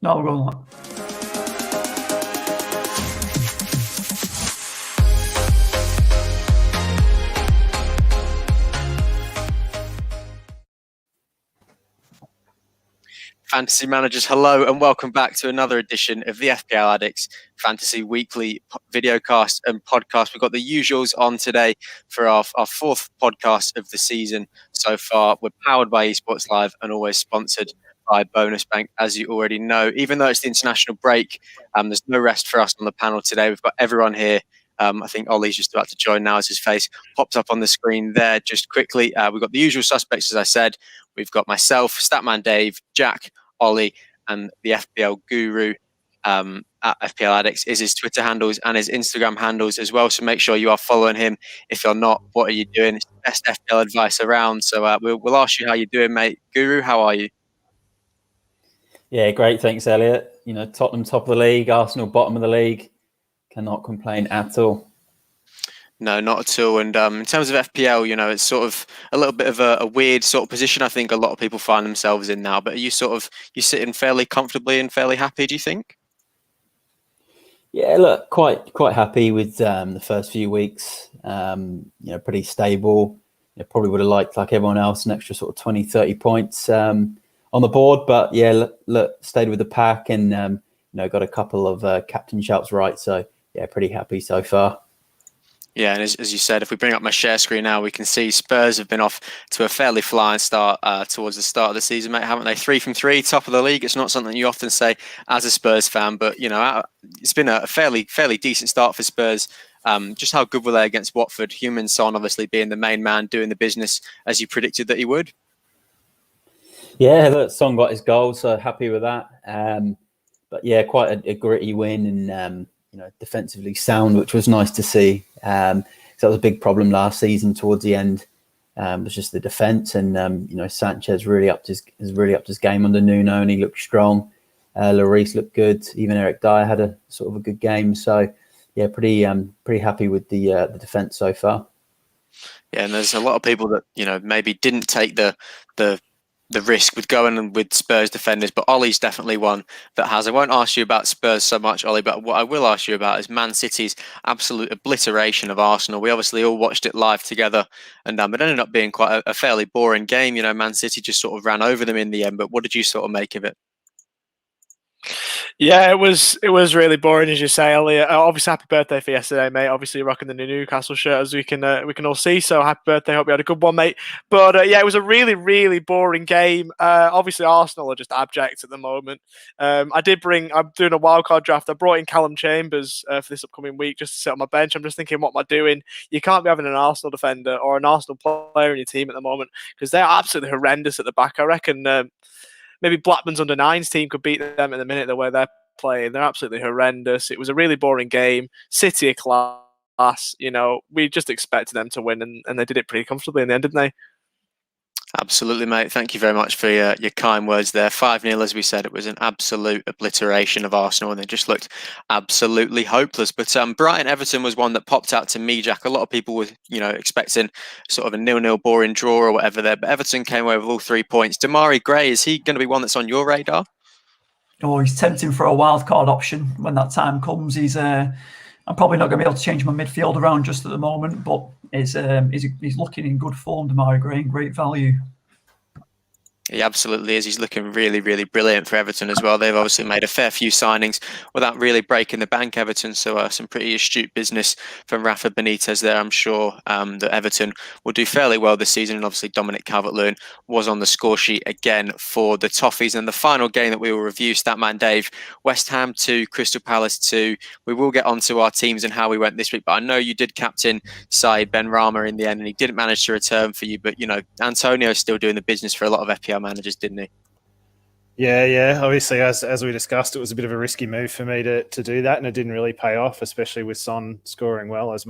No, we're going on. Fantasy managers, hello and welcome back to another edition of the FPL Addicts Fantasy Weekly videocast and podcast. We've got the usuals on today for our fourth podcast of the season so far. We're powered by Esports Live and always sponsored by Bonus Bank, as you already know. Even though it's the international break, there's no rest for us on the panel today. We've got everyone here. I think Ollie's just about to join now as his face pops up on the screen there. Just quickly, we've got the usual suspects, as I said. We've got myself, StatsmanDave, Jack, Ollie, and the FPL Guru at FPL Addicts is his Twitter handles and his Instagram handles as well. So make sure you are following him. If you're not, what are you doing? It's the best FPL advice around. So we'll ask you how you're doing, mate. Guru, how are you? Yeah, great. Thanks, Elliot. You know, Tottenham top of the league, Arsenal bottom of the league. Cannot complain at all. No, not at all. And in terms of FPL, you know, it's sort of a little bit of a weird sort of position I think a lot of people find themselves in now. But are you sitting fairly comfortably and fairly happy, do you think? Yeah, look, quite happy with the first few weeks. You know, pretty stable. You know, probably would have liked, like everyone else, an extra sort of 20, 30 points on the board. But yeah, look, stayed with the pack and, you know, got a couple of captain shouts right. So yeah, pretty happy so far. Yeah, and as you said, if we bring up my share screen now, we can see Spurs have been off to a fairly flying start towards the start of the season, mate, haven't they? 3 from 3, top of the league. It's not something you often say as a Spurs fan, but, you know, it's been a fairly decent start for Spurs. Just how good were they against Watford? Heung-min Son obviously being the main man doing the business as you predicted that he would. Yeah, look, Son got his goal, so happy with that. But yeah, quite a gritty win and, you know, defensively sound, which was nice to see. So that was a big problem last season towards the end. Was just the defence, and you know, Sanchez really upped his game under Nuno, and he looked strong. Lloris looked good. Even Eric Dyer had a sort of a good game. So yeah, pretty happy with the defence so far. Yeah, and there's a lot of people that, you know, maybe didn't take the risk with going with Spurs defenders, but Ollie's definitely one that has. I won't ask you about Spurs so much, Ollie, but what I will ask you about is Man City's absolute obliteration of Arsenal. We obviously all watched it live together, and it ended up being quite a fairly boring game. You know, Man City just sort of ran over them in the end, but what did you sort of make of it? Yeah, it was really boring, as you say, Elliot. Obviously, happy birthday for yesterday, mate. Obviously, rocking the new Newcastle shirt, as we can all see. So happy birthday! Hope you had a good one, mate. But yeah, it was a really boring game. Obviously, Arsenal are just abject at the moment. I'm doing a wildcard draft. I brought in Callum Chambers for this upcoming week just to sit on my bench. I'm just thinking, what am I doing? You can't be having an Arsenal defender or an Arsenal player in your team at the moment because they're absolutely horrendous at the back. I reckon. Maybe Blackburn's under-9s team could beat them in the minute the way they're playing. They're absolutely horrendous. It was a really boring game. City are class. You know, we just expected them to win, and they did it pretty comfortably in the end, didn't they? Absolutely, mate. Thank you very much for your kind words there. 5-0, as we said, it was an absolute obliteration of Arsenal, and they just looked absolutely hopeless. But Brighton Everton was one that popped out to me, Jack. A lot of people were, you know, expecting sort of a 0-0 boring draw or whatever there, but Everton came away with all 3 points. Damari Gray, is he going to be one that's on your radar? Oh, he's tempting for a wild card option when that time comes. I'm probably not going to be able to change my midfield around just at the moment, but he's looking in good form, Damari Gray, and great value. He absolutely is. He's looking really brilliant for Everton as well. They've obviously made a fair few signings without really breaking the bank, Everton. So some pretty astute business from Rafa Benitez there. I'm sure that Everton will do fairly well this season. And obviously Dominic Calvert-Lewin was on the score sheet again for the Toffees. And the final game that we will review, StatsmanDave, West Ham 2, Crystal Palace 2. We will get onto our teams and how we went this week. But I know you did captain Said Benrahma in the end, and he didn't manage to return for you. But, you know, Antonio's still doing the business for a lot of FPL managers, didn't he? Yeah. Obviously, as we discussed, it was a bit of a risky move for me to do that, and it didn't really pay off, especially with Son scoring well as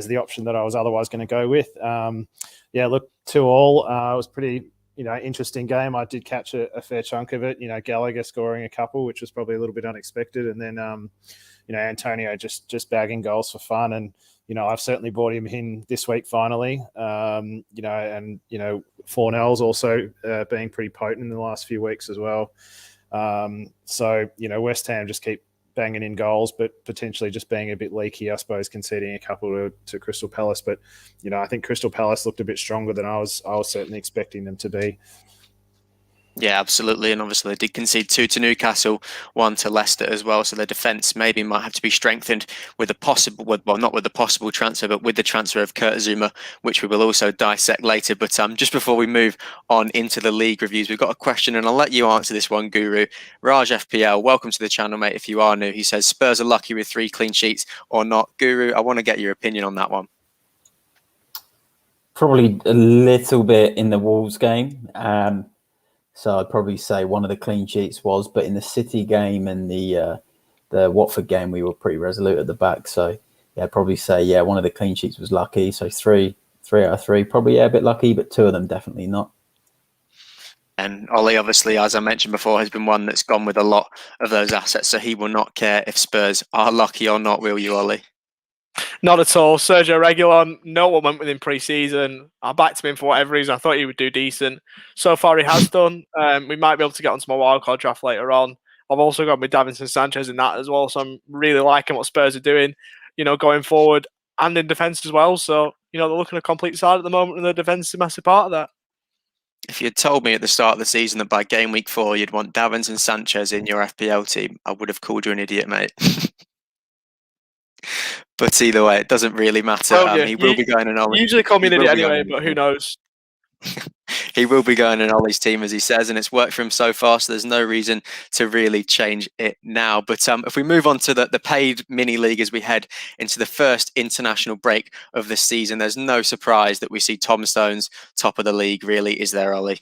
the option that I was otherwise going to go with. Yeah, look, 2-2. It was pretty, you know, interesting game. I did catch a fair chunk of it. You know, Gallagher scoring a couple, which was probably a little bit unexpected, and then you know, Antonio just bagging goals for fun. And you know, I've certainly brought him in this week finally. You know, and you know, Fornell's also being pretty potent in the last few weeks as well. So, West Ham just keep banging in goals, but potentially just being a bit leaky, I suppose, conceding a couple to Crystal Palace. But, I think Crystal Palace looked a bit stronger than I was certainly expecting them to be. Yeah, absolutely. And obviously they did concede 2 to Newcastle, 1 to Leicester as well. So their defence maybe might have to be strengthened with a possible, well, not with the possible transfer, but with the transfer of Kurt Zouma, which we will also dissect later. But just before we move on into the league reviews, we've got a question and I'll let you answer this one, Guru. Raj FPL, welcome to the channel, mate. If you are new, he says, Spurs are lucky with 3 clean sheets or not. Guru, I want to get your opinion on that one. Probably a little bit in the Wolves game. So I'd probably say one of the clean sheets was, but in the City game and the Watford game, we were pretty resolute at the back. So yeah, I'd probably say, one of the clean sheets was lucky. So three out of 3, probably a bit lucky, but 2 of them definitely not. And Ollie, obviously, as I mentioned before, has been one that's gone with a lot of those assets. So he will not care if Spurs are lucky or not, will you, Ollie? Not at all. Sergio Reguilon, no one went with him pre-season. I backed him for whatever reason. I thought he would do decent. So far, he has done. We might be able to get onto my wildcard draft later on. I've also got with Davinson Sanchez in that as well. So I'm really liking what Spurs are doing, going forward and in defence as well. So, they're looking a complete side at the moment and the defence is a massive part of that. If you had told me at the start of the season that by game week 4 you'd want Davinson Sanchez in your FPL team, I would have called you an idiot, mate. But either way, it doesn't really matter. He will be going in Ollie. You usually call me an idiot anyway, but who knows? He will be going in Ollie's team, as he says, and it's worked for him so far, so there's no reason to really change it now. But if we move on to the paid mini league as we head into the first international break of the season, there's no surprise that we see Tom Stones top of the league, really, is there, Ollie?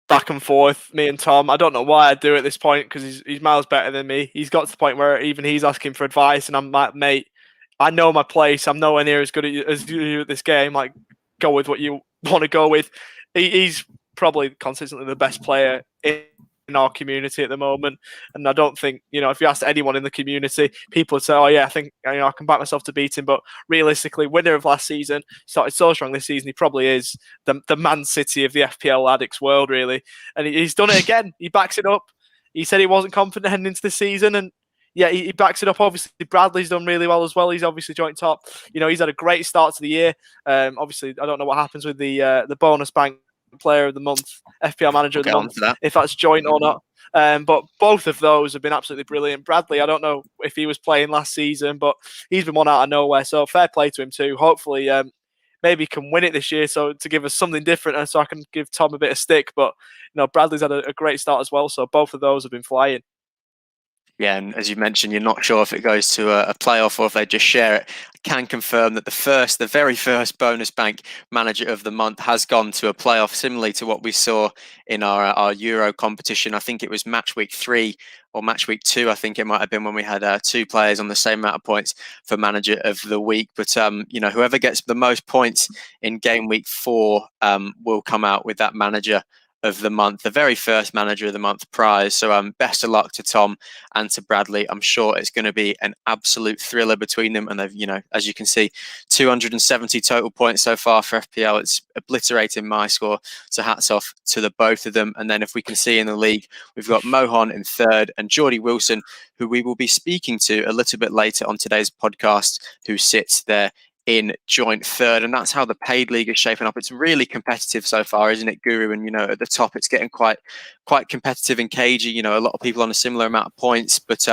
Back and forth, me and Tom. I don't know why I do at this point because he's miles better than me. He's got to the point where even he's asking for advice, and I'm like, mate, I know my place. I'm nowhere near as good as you at this game. Like, go with what you want to go with. He's probably consistently the best player in our community at the moment, and I don't think if you ask anyone in the community, people would say, "Oh yeah, I think I can back myself to beat him." But realistically, winner of last season, started so strong this season. He probably is the Man City of the FPL Addicts world, really, and he's done it again. He backs it up. He said he wasn't confident heading into the season, and yeah, he backs it up. Obviously, Bradley's done really well as well. He's obviously joint top. He's had a great start to the year. Obviously, I don't know what happens with the bonus bank player of the month, FPL manager of the month, if that's joint or not. But both of those have been absolutely brilliant. Bradley, I don't know if he was playing last season, but he's been one out of nowhere. So fair play to him too. Hopefully, maybe he can win it this year. So to give us something different, and so I can give Tom a bit of stick. But Bradley's had a great start as well. So both of those have been flying. Yeah, and as you mentioned, you're not sure if it goes to a playoff or if they just share it. I can confirm that the very first bonus bank manager of the month has gone to a playoff, similarly to what we saw in our Euro competition. I think it was match week 3 or match week 2. I think it might have been when we had 2 players on the same amount of points for manager of the week. But whoever gets the most points in game week 4 will come out with that manager of the month, the very first manager of the month prize. So best of luck to Tom and to Bradley. I'm sure it's going to be an absolute thriller between them. And they've, as you can see, 270 total points so far for FPL. It's obliterating my score. So hats off to the both of them. And then if we can see in the league, we've got Mohan in 3rd and Geordie Wilson, who we will be speaking to a little bit later on today's podcast, who sits there in joint 3rd. And that's how the paid league is shaping up. It's really competitive so far, isn't it, Guru? And at the top it's getting quite competitive and cagey. A lot of people on a similar amount of points, but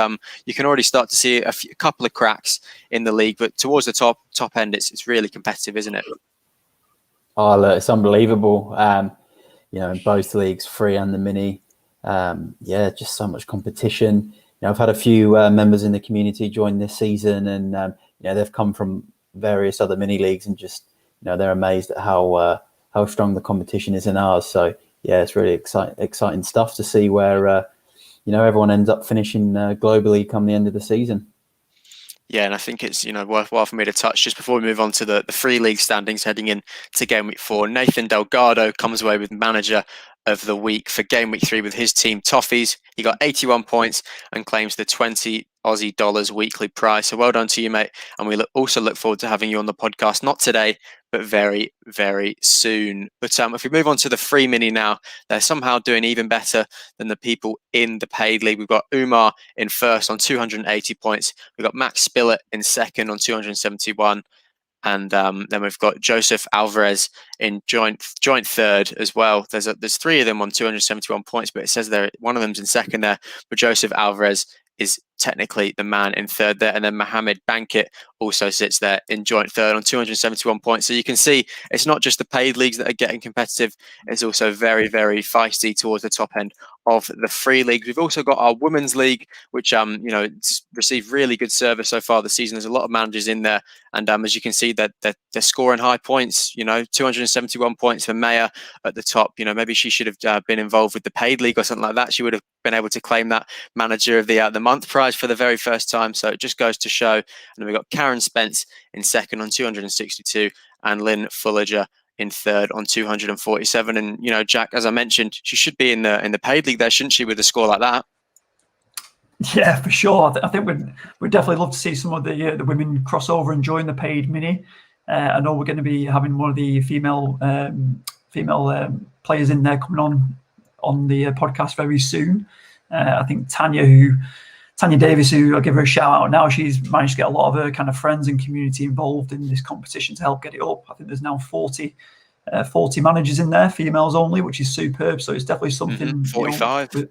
you can already start to see a couple of cracks in the league. But towards the top end, it's really competitive, isn't it? Oh, look, it's unbelievable. In both leagues, free and the mini. Just so much competition. I've had a few members in the community join this season, and they've come from various other mini leagues, and just they're amazed at how strong the competition is in ours. So yeah, it's really exciting stuff to see where everyone ends up finishing globally come the end of the season. Yeah, and I think it's worthwhile for me to touch just before we move on to the free league standings heading in to game week 4. Nathan Delgado comes away with manager of the week for game week 3 with his team Toffees. He got 81 points and claims the 20 Aussie dollars weekly prize. So well done to you, mate. And we also look forward to having you on the podcast, not today, but very, very soon. But if we move on to the free mini now, they're somehow doing even better than the people in the paid league. We've got Umar in first on 280 points. We've got Max Spillett in second on 271. And then we've got Joseph Alvarez in joint third as well. There's 3 of them on 271 points, but it says there one of them's in second there. But Joseph Alvarez is technically the man in third there. And then Mohamed Bankit also sits there in joint third on 271 points. So you can see it's not just the paid leagues that are getting competitive. It's also very, very feisty towards the top end of the free leagues. We've also got our women's league, which it's received really good service so far this season. There's a lot of managers in there, and as you can see, that they're scoring high points. 271 points for Maya at the top. Maybe she should have been involved with the paid league or something like that. She would have been able to claim that manager of the month prize for the very first time. So it just goes to show. And then we've got Karen Spence in second on 262, and Lynn Fullager in third on 247. And Jack, as I mentioned, she should be in the paid league there, shouldn't she, with a score like that? Yeah, for sure. I think we'd definitely love to see some of the women cross over and join the paid mini. I know we're going to be having one of the female players in there coming on the podcast very soon. I think Tanya Davis, who I'll give her a shout out now, she's managed to get a lot of her kind of friends and community involved in this competition to help get it up. I think there's now 40 managers in there, females only, which is superb. So it's definitely something. 45.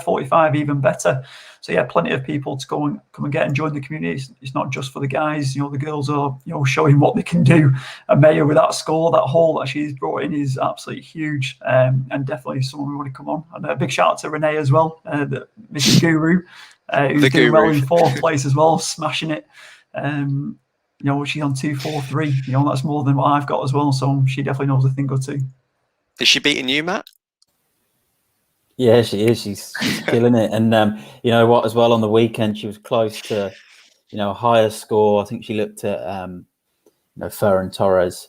45, even better. So yeah, plenty of people to come and get and join the community. It's not just for the guys. The girls are showing what they can do. And Maya, with that score, that haul that she's brought in is absolutely huge, and definitely someone we want to come on. And a big shout out to Renee as well, Mrs. Guru, who's doing well in 4th place as well, smashing it. She's on 243. That's more than what I've got as well. So she definitely knows a thing or two. Is she beating you, Matt? Yeah, she is. She's killing it. And you know what? As well, on the weekend, she was close to, a higher score. I think she looked at, Ferran Torres,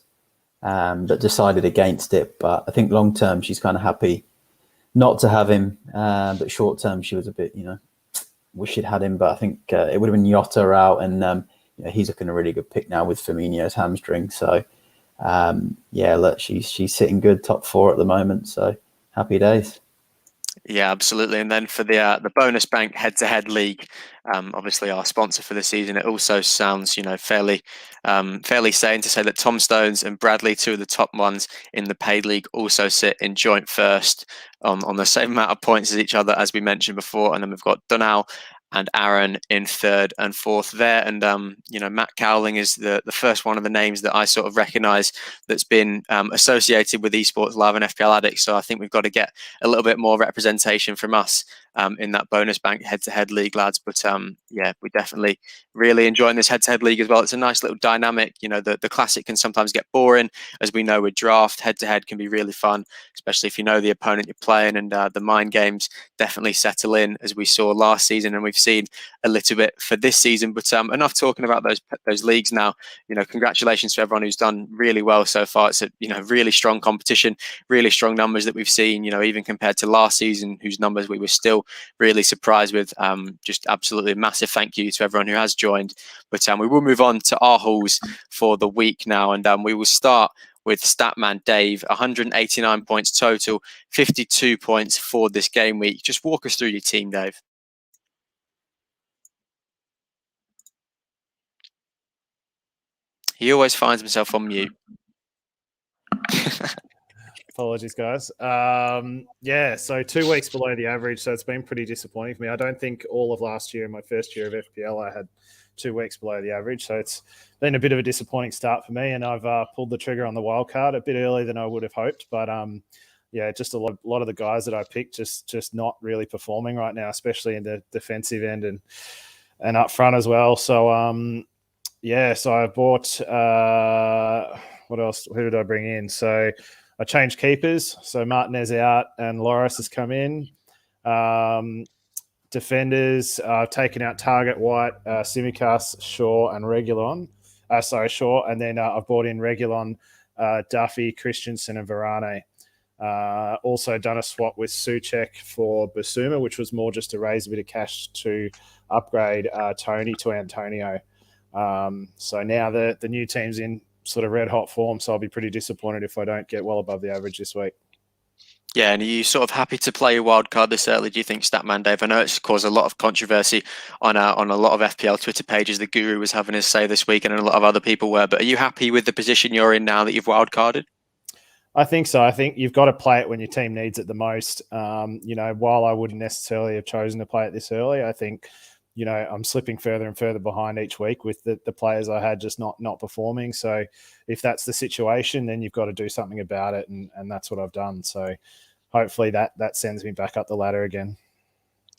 but decided against it. But I think long term, she's kind of happy not to have him. But short term, she was a bit, wish she'd had him. But I think it would have been Jota out, and he's looking a really good pick now with Firmino's hamstring. So look, she's sitting good, top 4 at the moment. So happy days. Yeah, absolutely. And then for the bonus bank head-to-head league, obviously our sponsor for the season, it also sounds fairly sane to say that Tom Stones and Bradley, 2 of the top ones in the paid league, also sit in joint first on the same amount of points as each other, as we mentioned before. And then we've got Donal and Aaron in 3rd and 4th there. And, Matt Cowling is the first one of the names that I sort of recognise that's been associated with Esports Live and FPL Addicts. So I think we've got to get a little bit more representation from us in that bonus bank head-to-head league, lads. But we're definitely really enjoying this head-to-head league as well. It's a nice little dynamic. The classic can sometimes get boring, as we know with draft. Head-to-head can be really fun, especially if you know the opponent you're playing, and the mind games definitely settle in, as we saw last season, and we've seen a little bit for this season. But enough talking about those leagues now. Congratulations to everyone who's done really well so far. It's a really strong competition, really strong numbers that we've seen, even compared to last season, whose numbers we were still really surprised with. Just absolutely a massive thank you to everyone who has joined. But we will move on to our hauls for the week now, and we will start with StatsmanDave. 189 points total, 52 points for this game week. Just walk us through your team, Dave. He always finds himself on mute. Apologies, guys. So 2 weeks below the average, so it's been pretty disappointing for me. I don't think all of last year, my first year of FPL, I had 2 weeks below the average, so it's been a bit of a disappointing start for me, and I've pulled the trigger on the wild card a bit earlier than I would have hoped. But just a lot of the guys that I picked just not really performing right now, especially in the defensive end and up front as well. So so I bought what else? Who did I bring in? So I changed keepers. So Martinez out and Loris has come in. Defenders, I've taken out Target, White, Simicas, Shaw, and Regulon. Shaw. And then I've brought in Regulon, Duffy, Christensen, and Varane. Also done a swap with Souček for Basuma, which was more just to raise a bit of cash to upgrade Tony to Antonio. So now the new team's in sort of red hot form, so I'll be pretty disappointed if I don't get well above the average this week. Yeah, and are you sort of happy to play a wild card this early, do you think, StatsmanDave? I know it's caused a lot of controversy on a lot of FPL Twitter pages. The Guru was having his say this week, and a lot of other people were. But are you happy with the position you're in now that you've wild carded? I think so. I think you've got to play it when your team needs it the most. While I wouldn't necessarily have chosen to play it this early, I think, I'm slipping further and further behind each week with the players I had just not performing. So if that's the situation, then you've got to do something about it. And that's what I've done. So hopefully that sends me back up the ladder again.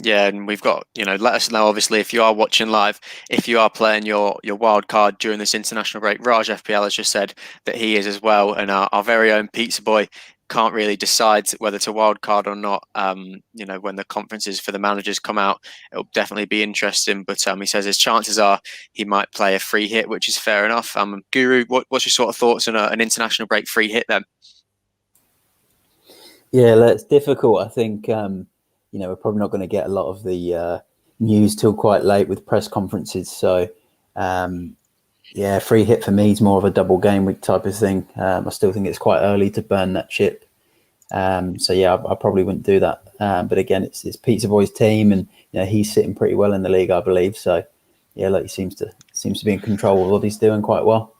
Yeah, and we've got, let us know, obviously, if you are watching live, if you are playing your wild card during this international break. Raj FPL has just said that he is as well. And our very own Pizza Boy can't really decide whether to wild card or not. When the conferences for the managers come out, it'll definitely be interesting. But he says his chances are he might play a free hit, which is fair enough. Guru, what's your sort of thoughts on an international break free hit then? Yeah, that's difficult. I think, we're probably not going to get a lot of the news till quite late with press conferences. So, free hit for me is more of a double game week type of thing. I still think it's quite early to burn that chip. I probably wouldn't do that. But again, it's Pizza Boy's team, and he's sitting pretty well in the league, I believe. So, he seems to be in control of what he's doing quite well.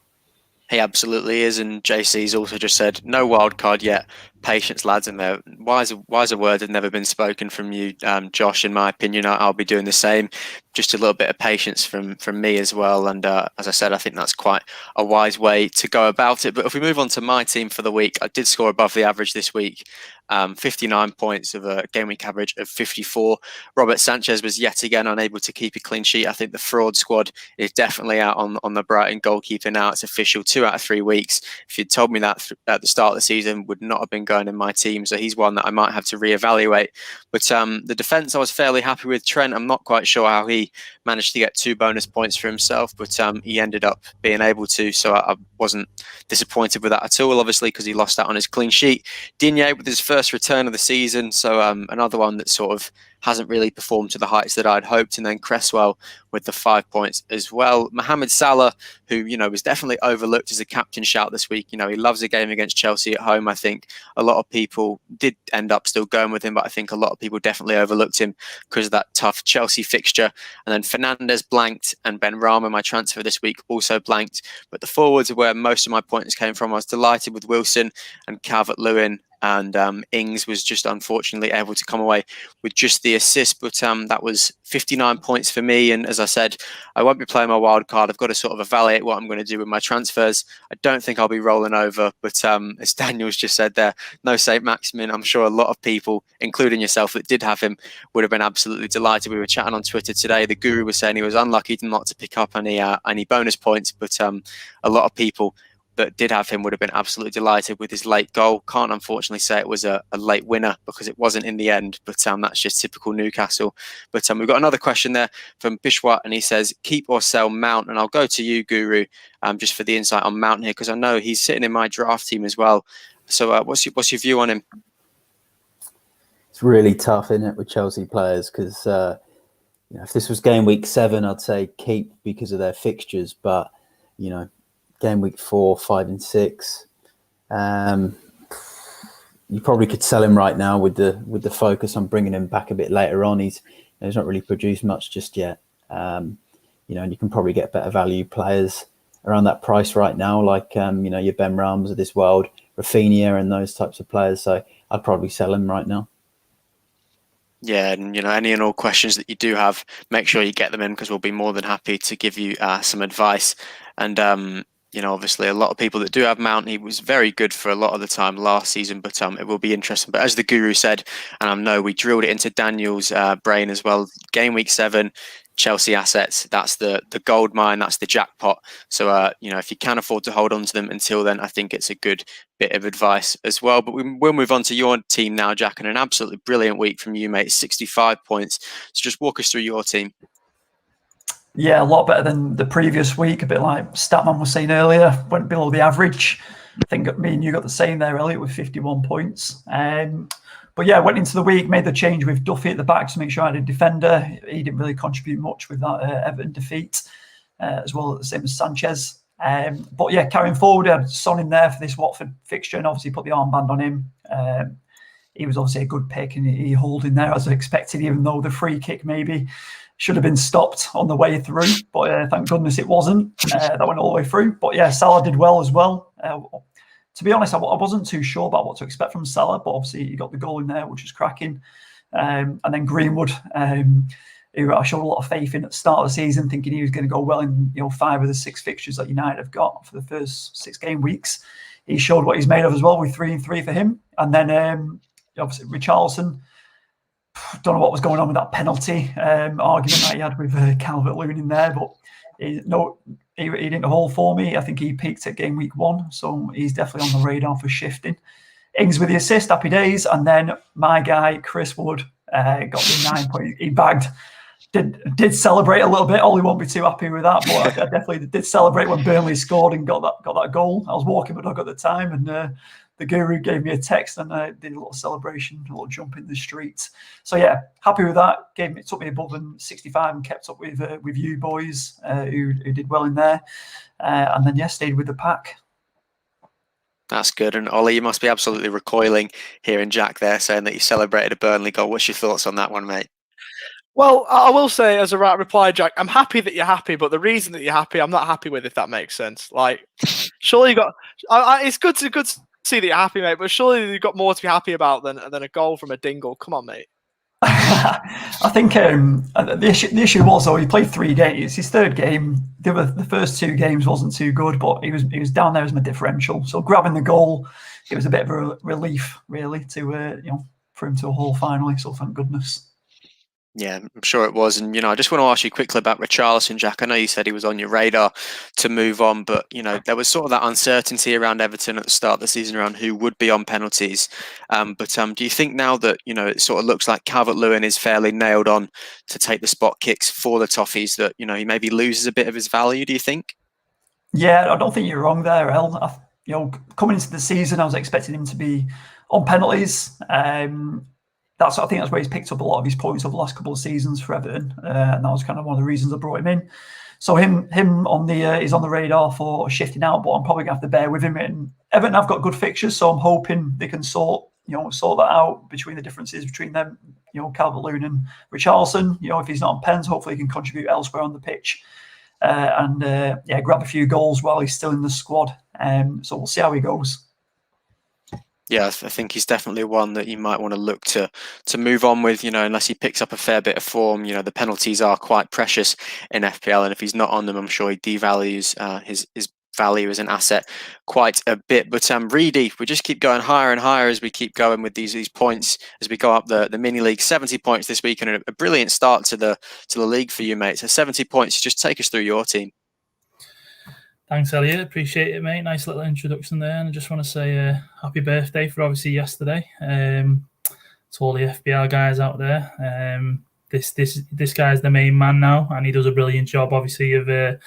He absolutely is, and JC's also just said no wild card yet. Patience, lads, and their wiser words have never been spoken from you, Josh. In my opinion, I'll be doing the same. Just a little bit of patience from me as well. And as I said, I think that's quite a wise way to go about it. But if we move on to my team for the week, I did score above the average this week. 59 points of a game week average of 54. Robert Sanchez was yet again unable to keep a clean sheet. I think the fraud squad is definitely out on the Brighton goalkeeper now. It's official, 2 out of 3 weeks. If you'd told me that at the start of the season, would not have been going in my team. So he's one that I might have to reevaluate. But the defence I was fairly happy with. Trent, I'm not quite sure how he managed to get 2 bonus points for himself, but he ended up being able to. So I wasn't disappointed with that at all, obviously, because he lost out on his clean sheet. Digne with his first return of the season, so another one that sort of hasn't really performed to the heights that I'd hoped. And then Cresswell with the 5 points as well. Mohamed Salah, who was definitely overlooked as a captain shout this week. He loves a game against Chelsea at home. I think a lot of people did end up still going with him, but I think a lot of people definitely overlooked him because of that tough Chelsea fixture. And then Fernandes blanked, and Ben Rama, my transfer this week, also blanked. But the forwards are where most of my points came from. I was delighted with Wilson and Calvert-Lewin. And Ings was just unfortunately able to come away with just the assist. But that was 59 points for me. And as I said, I won't be playing my wild card. I've got to sort of evaluate what I'm going to do with my transfers. I don't think I'll be rolling over. But as Daniel's just said there, no St. Maximin. I'm sure a lot of people, including yourself, that did have him would have been absolutely delighted. We were chatting on Twitter today. The Guru was saying he was unlucky not to pick up any bonus points. But a lot of people that did have him would have been absolutely delighted with his late goal. Can't unfortunately say it was a late winner because it wasn't in the end, but that's just typical Newcastle. But we've got another question there from Bishwat, and he says, keep or sell Mount? And I'll go to you, Guru, just for the insight on Mount here, because I know he's sitting in my draft team as well. So what's your view on him? It's really tough, isn't it, with Chelsea players? Because if this was game week 7, I'd say keep because of their fixtures, but game week 4, 5, and 6. You probably could sell him right now with the focus on bringing him back a bit later on. He's not really produced much just yet. And you can probably get better value players around that price right now, like your Ben Rams of this world, Rafinha, and those types of players. So I'd probably sell him right now. Yeah, and any and all questions that you do have, make sure you get them in, because we'll be more than happy to give you some advice. And obviously a lot of people that do have Mount, he was very good for a lot of the time last season, but it will be interesting. But as the Guru said, and I know we drilled it into Daniel's brain as well, game week 7, Chelsea assets, that's the gold mine, that's the jackpot. So, if you can afford to hold on to them until then, I think it's a good bit of advice as well. But we'll move on to your team now, Jack, and an absolutely brilliant week from you, mate, 65 points. So just walk us through your team. Yeah, a lot better than the previous week. A bit like Statman was saying earlier, went below the average. I think me and you got the same there, Elliot, with 51 points. But yeah, went into the week, made the change with Duffy at the back to make sure I had a defender. He didn't really contribute much with that Everton defeat, as well as the same as Sanchez. But yeah, carrying forward, I had Son in there for this Watford fixture and obviously put the armband on him. He was obviously a good pick and he held in there as I expected, even though the free kick maybe should have been stopped on the way through. But thank goodness it wasn't. That went all the way through. But yeah, Salah did well as well. To be honest, I wasn't too sure about what to expect from Salah, but obviously he got the goal in there, which is cracking. And then Greenwood, who I showed a lot of faith in at the start of the season, thinking he was going to go well in 5 of the 6 fixtures that United have got for the first 6 game weeks. He showed what he's made of as well with 3 and 3 for him. And then obviously Richarlison, don't know what was going on with that penalty argument that he had with Calvert-Lewin in there, but he didn't hold for me. I think he peaked at game week 1, so he's definitely on the radar for shifting. Ings with the assist, happy days. And then my guy, Chris Wood, got the 9 point. He bagged, did celebrate a little bit. Ollie won't be too happy with that, but I definitely did celebrate when Burnley scored and got that goal. I was walking my dog at the time, and the guru gave me a text, and I did a little celebration, a little jump in the street. So yeah, happy with that. It took me above 65 and kept up with you boys who did well in there. And then yeah, stayed with the pack. That's good. And Ollie, you must be absolutely recoiling hearing Jack there saying that you celebrated a Burnley goal. What's your thoughts on that one, mate? Well, I will say as a right reply, Jack, I'm happy that you're happy, but the reason that you're happy, I'm not happy with, if that makes sense. Like, surely you got. It's good to see that you're happy, mate, but surely you've got more to be happy about than a goal from a dingle. Come on, mate. I think the issue was, though, he played 3 games. His 3rd game, the first 2 games wasn't too good, but he was down there as my differential. So grabbing the goal, it was a bit of a relief, really, to for him to haul finally. So thank goodness. Yeah, I'm sure it was. And, I just want to ask you quickly about Richarlison, Jack. I know you said he was on your radar to move on, but, there was sort of that uncertainty around Everton at the start of the season around who would be on penalties. But do you think now that, it sort of looks like Calvert-Lewin is fairly nailed on to take the spot kicks for the Toffees, that, he maybe loses a bit of his value, do you think? Yeah, I don't think you're wrong there, El. Coming into the season, I was expecting him to be on penalties. I think that's where he's picked up a lot of his points over the last couple of seasons for Everton, and that was kind of one of the reasons I brought him in. So him on the he's on the radar for shifting out, but I'm probably gonna have to bear with him. And Everton have got good fixtures, so I'm hoping they can sort that out between the differences between them. Calvert-Lewin and Richarlison. If he's not on pens, hopefully he can contribute elsewhere on the pitch, and grab a few goals while he's still in the squad. So we'll see how he goes. Yeah, I think he's definitely one that you might want to look to move on with, unless he picks up a fair bit of form. The penalties are quite precious in FPL, and if he's not on them, I'm sure he devalues his value as an asset quite a bit. But Reedy, we just keep going higher and higher as we keep going with these points as we go up the mini league. 70 points this week, and a brilliant start to the league for you, mate. So 70 points. Just take us through your team. Thanks, Elliot. Appreciate it, mate. Nice little introduction there. And I just want to say happy birthday for obviously yesterday to all the FPL guys out there. This guy's the main man now, and he does a brilliant job, obviously, of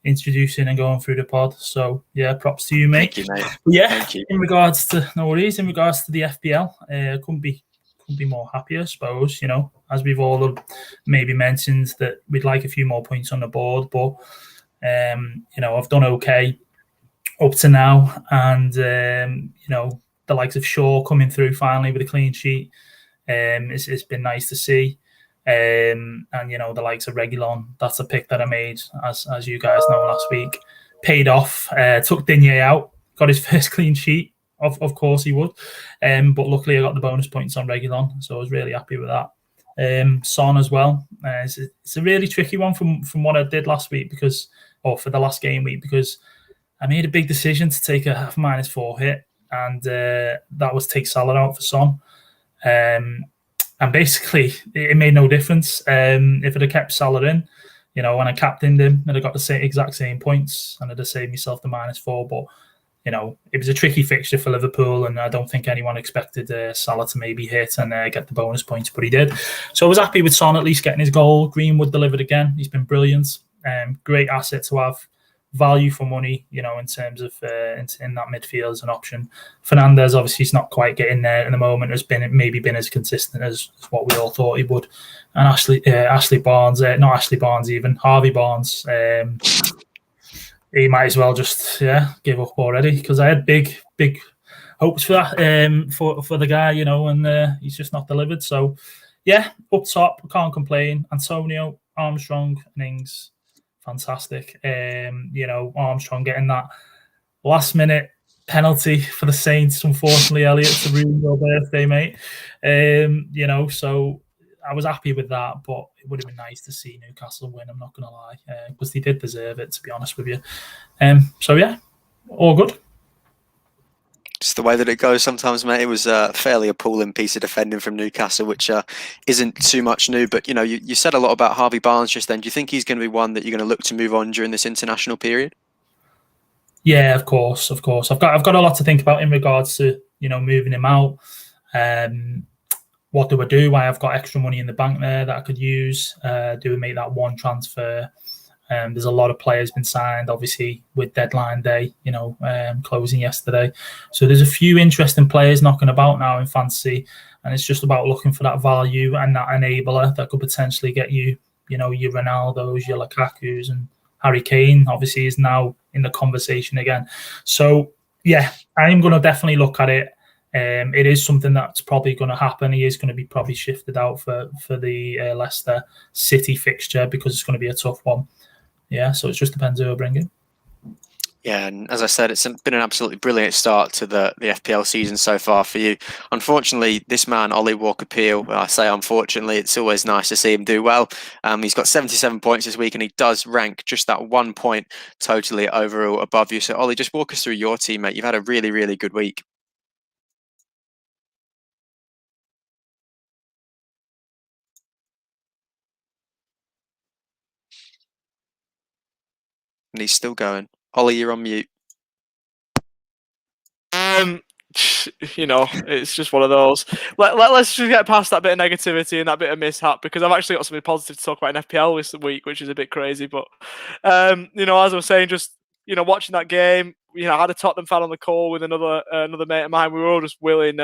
introducing and going through the pod. So, yeah, props to you, mate. Thank you, mate. But yeah, Thank you. in regards to the FPL, couldn't be more happier, I suppose. As we've all maybe mentioned, that we'd like a few more points on the board, but I've done okay up to now, and the likes of Shaw coming through finally with a clean sheet. It's been nice to see, and the likes of Reguilon. That's a pick that I made, as you guys know, last week. Paid off. Took Digne out, got his first clean sheet. Of course he would, but luckily I got the bonus points on Reguilon, so I was really happy with that. Son as well. It's a really tricky one from what I did last week for the last game week, because I made a big decision to take a half -4 hit, and that was take Salah out for Son. And basically, it made no difference. If I'd have kept Salah in, when I captained him, I'd have got the exact same points, and I'd have saved myself the -4. But it was a tricky fixture for Liverpool, and I don't think anyone expected Salah to maybe hit and get the bonus points, but he did. So I was happy with Son at least getting his goal. Greenwood delivered again. He's been brilliant. Great asset to have value for money, in terms of in that midfield as an option. Fernandez, obviously, he's not quite getting there at the moment. Has maybe been as consistent as what we all thought he would. And Ashley Barnes, not Ashley Barnes even, Harvey Barnes. He might as well just give up already, because I had big hopes for that for the guy, and he's just not delivered. So up top, can't complain. Antonio, Armstrong, Mings, fantastic. Armstrong getting that last minute penalty for the Saints, unfortunately, Elliot, to ruin your birthday, mate. So I was happy with that, but it would have been nice to see Newcastle win, I'm not going to lie, because they did deserve it, to be honest with you. All good. Just the way that it goes sometimes, mate. It was a fairly appalling piece of defending from Newcastle, which isn't too much new. But, you said a lot about Harvey Barnes just then. Do you think he's going to be one that you're going to look to move on during this international period? Yeah, of course. I've got a lot to think about in regards to, moving him out. What do I do? I have got extra money in the bank there that I could use. Do we make that one transfer? There's a lot of players been signed, obviously, with deadline day, closing yesterday. So there's a few interesting players knocking about now in fantasy, and it's just about looking for that value and that enabler that could potentially get you, your Ronaldos, your Lukakus, and Harry Kane, obviously, is now in the conversation again. So, I'm going to definitely look at it. It is something that's probably going to happen. He is going to be probably shifted out for the Leicester City fixture, because it's going to be a tough one. So it just depends who I bring in. Yeah, and as I said, it's been an absolutely brilliant start to the FPL season so far for you. Unfortunately, this man, Ollie Walker-Peel, I say unfortunately, it's always nice to see him do well. He's got 77 points this week, and he does rank just that 1 point totally overall above you. So, Ollie, just walk us through your team, mate. You've had a really, really good week. And he's still going. Ollie, you're on mute. It's just one of those. Let's just get past that bit of negativity and that bit of mishap, because I've actually got something positive to talk about in FPL this week, which is a bit crazy. But as I was saying, just watching that game, I had a Tottenham fan on the call with another mate of mine. We were all just willing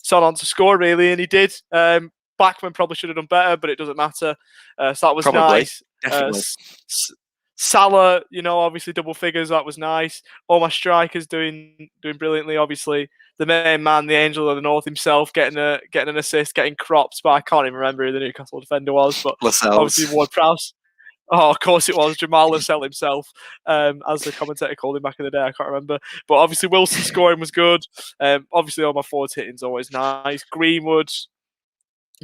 Son on to score, really, and he did. Blackman probably should have done better, but it doesn't matter. So that was Probably, nice. definitely. Salah, obviously double figures. That was nice. All my strikers doing brilliantly. Obviously, the main man, the Angel of the North himself, getting an assist, getting cropped. But I can't even remember who the Newcastle defender was. But obviously Ward-Prowse. Oh, of course it was Jamal Lascelles himself, as the commentator called him back in the day. I can't remember. But obviously Wilson scoring was good. Obviously all my forwards hitting's always nice. Greenwood,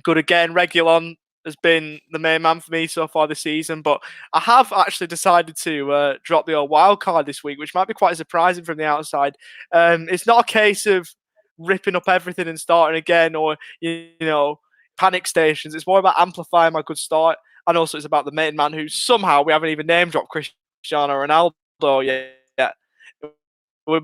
good again. Reguilon has been the main man for me so far this season. But I have actually decided to drop the old wild card this week, which might be quite surprising from the outside. It's not a case of ripping up everything and starting again, or panic stations. It's more about amplifying my good start. And also it's about the main man, who somehow we haven't even name dropped Cristiano Ronaldo yet. We're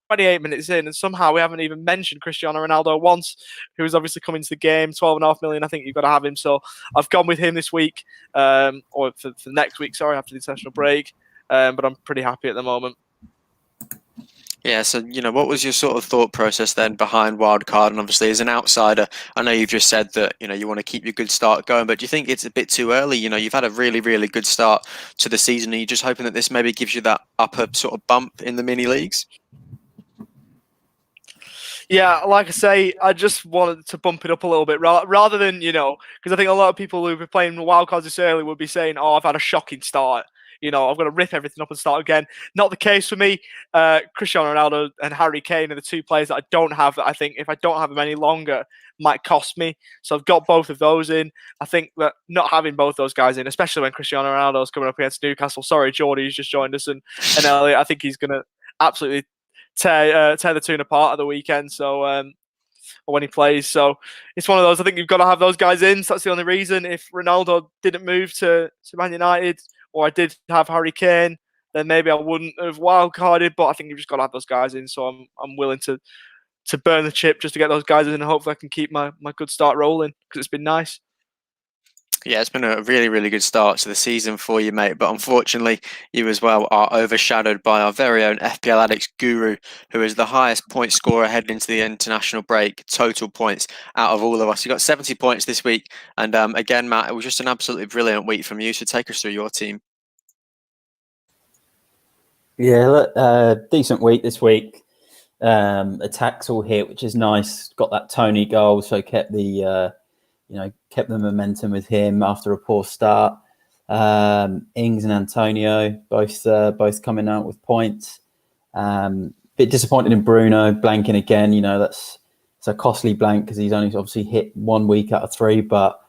28 minutes in, and somehow we haven't even mentioned Cristiano Ronaldo once, who's obviously coming to the game. 12.5 million, I think you've got to have him. So I've gone with him this week, or for next week, sorry, after the international break. But I'm pretty happy at the moment. Yeah, so, what was your sort of thought process then behind wildcard? And obviously, as an outsider, I know you've just said that, you want to keep your good start going, but do you think it's a bit too early? You've had a really, really good start to the season. Are you just hoping that this maybe gives you that upper sort of bump in the mini leagues? Yeah, like I say, I just wanted to bump it up a little bit rather than, because I think a lot of people who've been playing wildcards this early would be saying, oh, I've had a shocking start. I've got to rip everything up and start again. Not the case for me. Cristiano Ronaldo and Harry Kane are the two players that I don't have, that I think if I don't have them any longer might cost me. So I've got both of those in. I think that not having both those guys in, especially when Cristiano Ronaldo is coming up against Newcastle. Sorry, Geordie, who's just joined us, and Elliot, I think he's going to absolutely tear the tune apart at the weekend. So when he plays, so it's one of those. I think you've got to have those guys in. So that's the only reason. If Ronaldo didn't move to Man United, or I did have Harry Kane, then maybe I wouldn't have wildcarded. But I think you've just got to have those guys in. So I'm willing to burn the chip just to get those guys in, and hopefully I can keep my good start rolling, because it's been nice. Yeah, it's been a really, really good start to the season for you, mate. But unfortunately, you as well are overshadowed by our very own FPL Addicts Guru, who is the highest point scorer heading into the international break, total points out of all of us. You got 70 points this week. And again, Matt, it was just an absolutely brilliant week from you. So take us through your team. Yeah, decent week this week. Attacks all hit, which is nice. Got that Tony goal, so kept the kept the momentum with him after a poor start. Ings and Antonio both coming out with points. Bit disappointed in Bruno blanking again. It's a costly blank because he's only obviously hit 1 week out of 3, but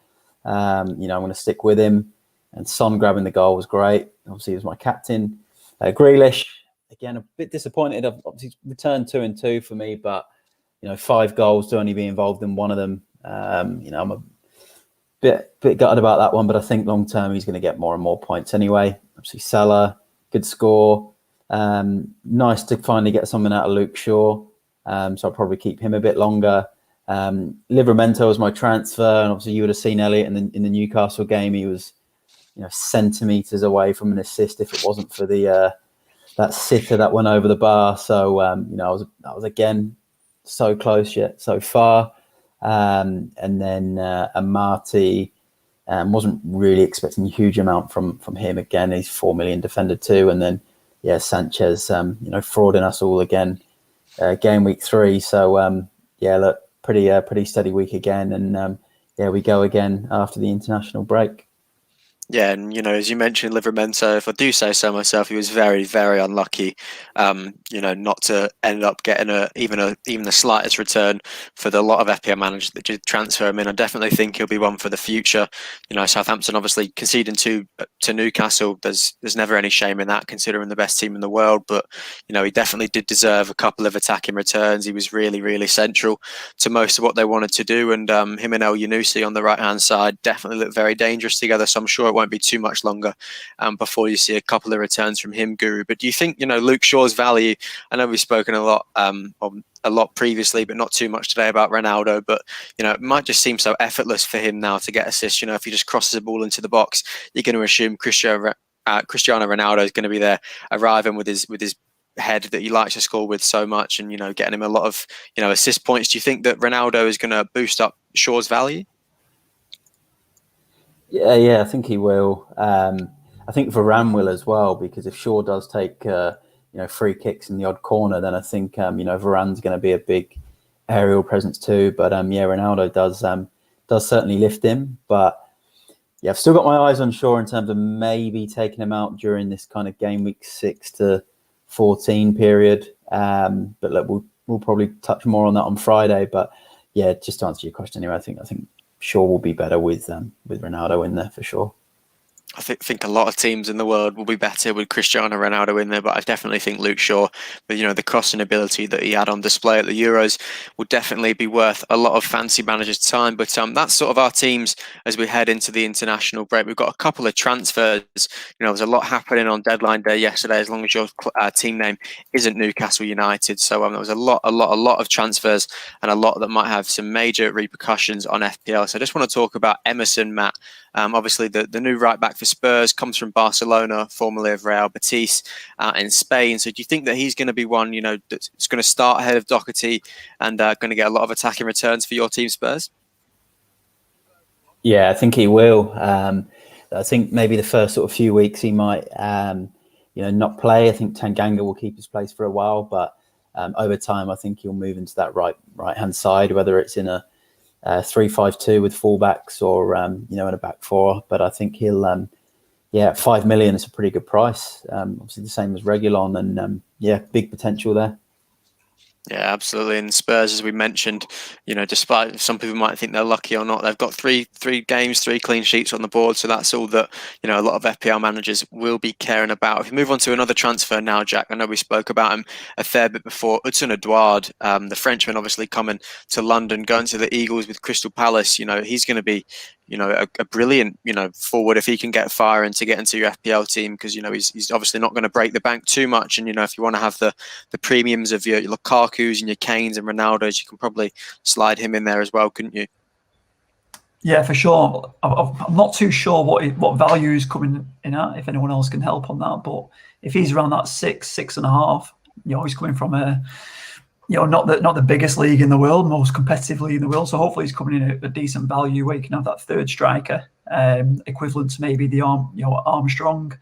I'm going to stick with him. And Son grabbing the goal was great. Obviously, he was my captain. Grealish, again, a bit disappointed. Obviously, returned 2 and 2 for me, but 5 goals to only be involved in one of them. I'm a bit gutted about that one, but I think long term he's going to get more and more points anyway. Obviously, Salah, good score. Nice to finally get something out of Luke Shaw. So I'll probably keep him a bit longer. Livramento was my transfer, and obviously you would have seen Elliot in the Newcastle game. He was centimeters away from an assist if it wasn't for the that sitter that went over the bar. So I was again so close yet so far. And then Amati, wasn't really expecting a huge amount from him again. He's 4 million defender too. And then Sanchez, frauding us all again, game week 3. So look, pretty steady week again. And we go again after the international break. Yeah, and as you mentioned, Livramento, if I do say so myself, he was very, very unlucky. Not to end up getting even the slightest return for the lot of FPL managers that did transfer him in. I definitely think he'll be one for the future. Southampton obviously conceding to Newcastle. There's never any shame in that, considering the best team in the world. But he definitely did deserve a couple of attacking returns. He was really, really central to most of what they wanted to do. And him and El Yunusi on the right hand side definitely look very dangerous together. So I'm sure it won't be too much longer before you see a couple of returns from him, Guru. But do you think Luke Shaw's value? I know we've spoken a lot previously, but not too much today about Ronaldo. But it might just seem so effortless for him now to get assists. If he just crosses a ball into the box, you're going to assume Cristiano Ronaldo is going to be there, arriving with his head that he likes to score with so much, and getting him a lot of assist points. Do you think that Ronaldo is going to boost up Shaw's value? Yeah, I think he will. I think Varane will as well, because if Shaw does take free kicks in the odd corner, then I think Varane's going to be a big aerial presence too. But Ronaldo does certainly lift him. But I've still got my eyes on Shaw in terms of maybe taking him out during this kind of game week 6 to 14 period. But look, we'll probably touch more on that on Friday. But just to answer your question anyway, I think Shaw will be better with Ronaldo in there for sure. I think a lot of teams in the world will be better with Cristiano Ronaldo in there, but I definitely think Luke Shaw, with the crossing ability that he had on display at the Euros, will definitely be worth a lot of fancy managers' time. But that's sort of our teams as we head into the international break. We've got a couple of transfers. There's a lot happening on deadline day yesterday, as long as your team name isn't Newcastle United. So there was a lot of transfers, and a lot that might have some major repercussions on FPL. So I just want to talk about Emerson, Matt. Obviously, the new right back for Spurs comes from Barcelona, formerly of Real Betis in Spain. So do you think that he's going to be one, that's going to start ahead of Doherty and going to get a lot of attacking returns for your team, Spurs? Yeah, I think he will. I think maybe the first sort of few weeks he might, not play. I think Tanganga will keep his place for a while, but over time, I think he'll move into that right-hand side, whether it's in a 3-5-2 with fullbacks or in a back 4. But I think he'll 5 million is a pretty good price. Obviously the same as Reguilon, and big potential there. Yeah, absolutely. And Spurs, as we mentioned, despite some people might think they're lucky or not, they've got three games, 3 clean sheets on the board. So that's all that, a lot of FPL managers will be caring about. If we move on to another transfer now, Jack, I know we spoke about him a fair bit before. Hudson Edouard, the Frenchman, obviously coming to London, going to the Eagles with Crystal Palace. He's going to be a brilliant, forward if he can get firing to get into your FPL team, because, he's obviously not going to break the bank too much. And, if you want to have the premiums of your Lukaku's and your Kanes and Ronaldo's, you can probably slide him in there as well, couldn't you? Yeah, for sure. I'm not too sure what value is coming in at, if anyone else can help on that. But if he's around that 6.5, he's coming from not the biggest league in the world, most competitive league in the world. So hopefully he's coming in at a decent value where you can have that third striker, equivalent to maybe the Armstrong.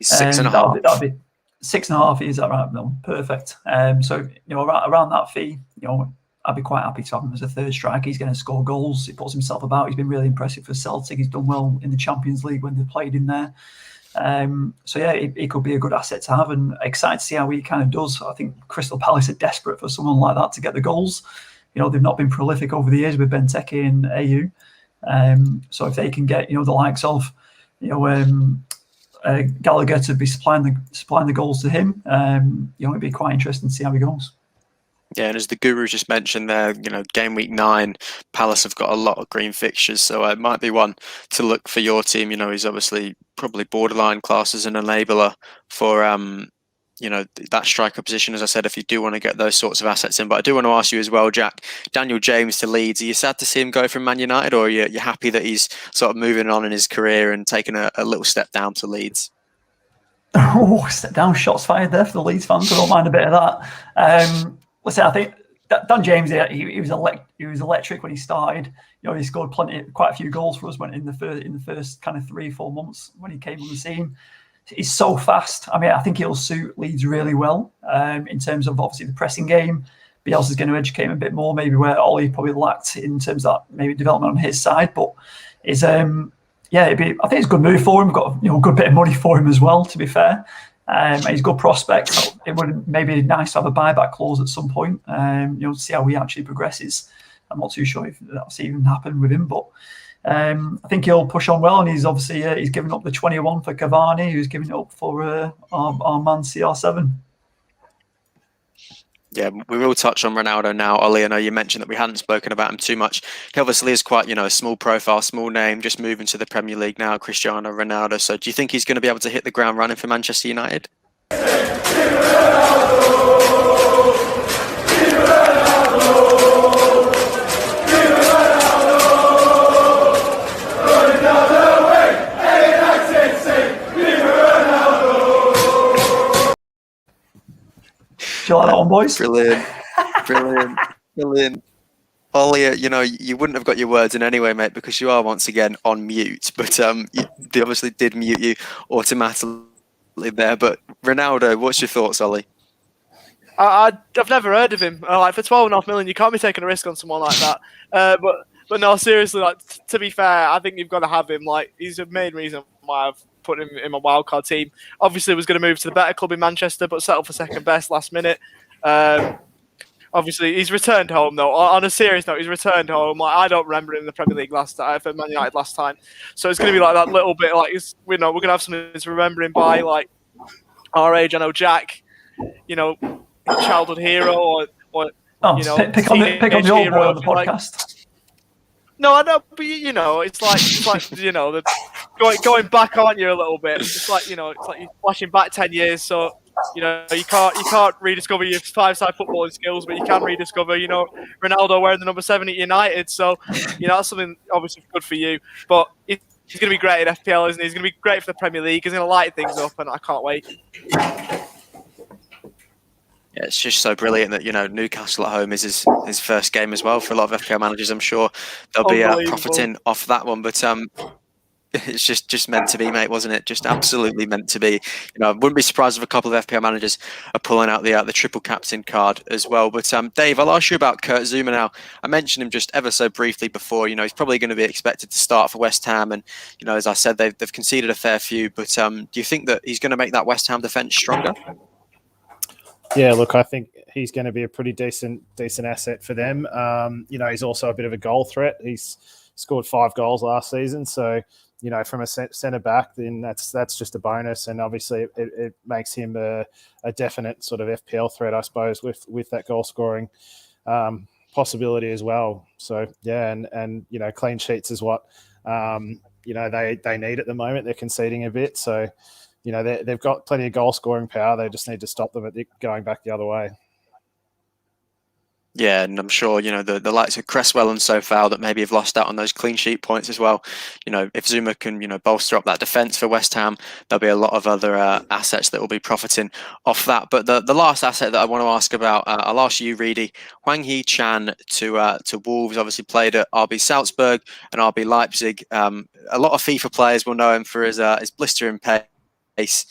He's 6.5. That'd be 6.5. Is that right? No, perfect. So around that fee, I'd be quite happy to have him as a third striker. He's going to score goals. He puts himself about. He's been really impressive for Celtic. He's done well in the Champions League when they played in there. So yeah, it could be a good asset to have, and excited to see how he kind of does. I think Crystal Palace are desperate for someone like that to get the goals. They've not been prolific over the years with Benteke and AU. So if they can get the likes of Gallagher to be supplying the goals to him, it'd be quite interesting to see how he goes. Yeah, and as the Guru just mentioned there, game week 9, Palace have got a lot of green fixtures, so it might be one to look for your team. He's obviously probably borderline class as an enabler for that striker position, as I said, if you do want to get those sorts of assets in. But I do want to ask you as well, Jack, Daniel James to Leeds. Are you sad to see him go from Man United, or are you happy that he's sort of moving on in his career and taking a little step down to Leeds? Oh, step down, shots fired there for the Leeds fans. I don't mind a bit of that. Listen, I think Dan James, he was electric when he started. He scored quite a few goals for us in the first kind of 3-4 months when he came on the scene. He's so fast. I mean, I think he'll suit Leeds really well in terms of obviously the pressing game. Bielsa's going to educate him a bit more, maybe where Ollie probably lacked in terms of that maybe development on his side. But I think it's a good move for him. We've got a good bit of money for him as well, to be fair. He's a good prospect. It would maybe be nice to have a buyback clause at some point, to see how he actually progresses. I'm not too sure if that's even happened with him, but I think he'll push on well. And he's obviously he's given up the 21 for Cavani, who's giving it up for our man CR7. Yeah, we will touch on Ronaldo now. Ollie, I know you mentioned that we hadn't spoken about him too much. He obviously is quite, a small profile, small name, just moving to the Premier League now, Cristiano Ronaldo. So do you think he's going to be able to hit the ground running for Manchester United? Do you like that one, boys? Brilliant. Ollie, you wouldn't have got your words in anyway, mate, because you are once again on mute. But they obviously did mute you automatically there. But Ronaldo, what's your thoughts, Ollie? I've never heard of him. For 12.5 million, you can't be taking a risk on someone like that. But no, seriously, to be fair, I think you've got to have him. He's the main reason why I've put him in my wildcard team. Obviously, was going to move to the better club in Manchester, but settled for second best last minute. Obviously, he's returned home, though. On a serious note, he's returned home. I don't remember him in the Premier League for Man United last time. So it's going to be that little bit. We're going to have something to remember him by, our age. I know Jack, childhood hero or pick on the old boy on the podcast. No, I know, but it's going back on you a little bit. It's like you're flashing back 10 years. So you can't rediscover your 5-side footballing skills, but you can rediscover Ronaldo wearing the number 7 at United. So that's something obviously good for you. But he's going to be great at FPL, isn't he? He's going to be great for the Premier League. He's going to light things up, and I can't wait. Yeah, it's just so brilliant that Newcastle at home is his first game as well for a lot of FPL managers. I'm sure they'll be profiting off that one, but it's just meant to be, mate, wasn't it? Just absolutely meant to be. I wouldn't be surprised if a couple of FPL managers are pulling out the triple captain card as well. But Dave, I'll ask you about Kurt Zuma now. I mentioned him just ever so briefly before. He's probably going to be expected to start for West Ham, and as I said, they've conceded a fair few. But do you think that he's going to make that West Ham defence stronger? Yeah, look, I think he's going to be a pretty decent asset for them. He's also a bit of a goal threat. He's scored 5 goals last season, so from a centre back, then that's just a bonus, and obviously it makes him a definite sort of FPL threat, I suppose, with that goal scoring possibility as well. So yeah, and clean sheets is what they need at the moment. They're conceding a bit, so. They've got plenty of goal scoring power. They just need to stop them at going back the other way. Yeah, and I'm sure, the likes of Cresswell and Sofal that maybe have lost out on those clean sheet points as well. If Zuma can, bolster up that defence for West Ham, there'll be a lot of other assets that will be profiting off that. But the last asset that I want to ask about, I'll ask you, Reedy. Hwang Hee-chan to Wolves, obviously played at RB Salzburg and RB Leipzig. A lot of FIFA players will know him for his blistering pace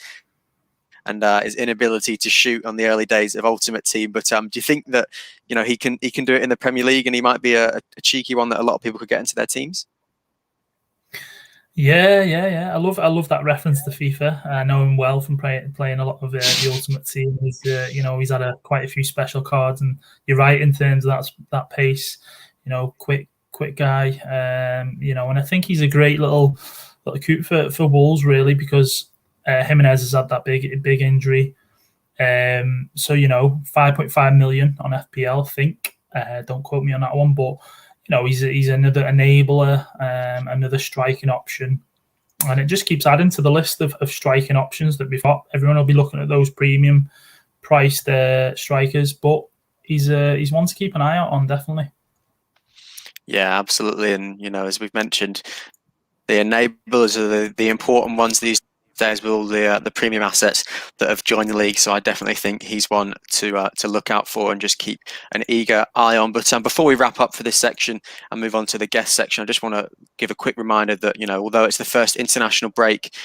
and his inability to shoot on the early days of Ultimate Team. But do you think that he can do it in the Premier League, and he might be a cheeky one that a lot of people could get into their teams? Yeah. I love that reference to FIFA. I know him well from playing a lot of the Ultimate Team. He's he's had quite a few special cards, and you're right in terms of that pace. Quick guy. And I think he's a great little coup for Wolves, really, because Jimenez has had that big injury. So 5.5 million on FPL, I think. Don't quote me on that one, but he's another enabler, another striking option, and it just keeps adding to the list of striking options that we've got. Everyone will be looking at those premium priced strikers, but he's one to keep an eye out on, definitely. Yeah, absolutely. And as we've mentioned, the enablers are the important ones these days with all the premium assets that have joined the league. So I definitely think he's one to look out for and just keep an eager eye on. But before we wrap up for this section and move on to the guest section, I just want to give a quick reminder that although it's the first international break,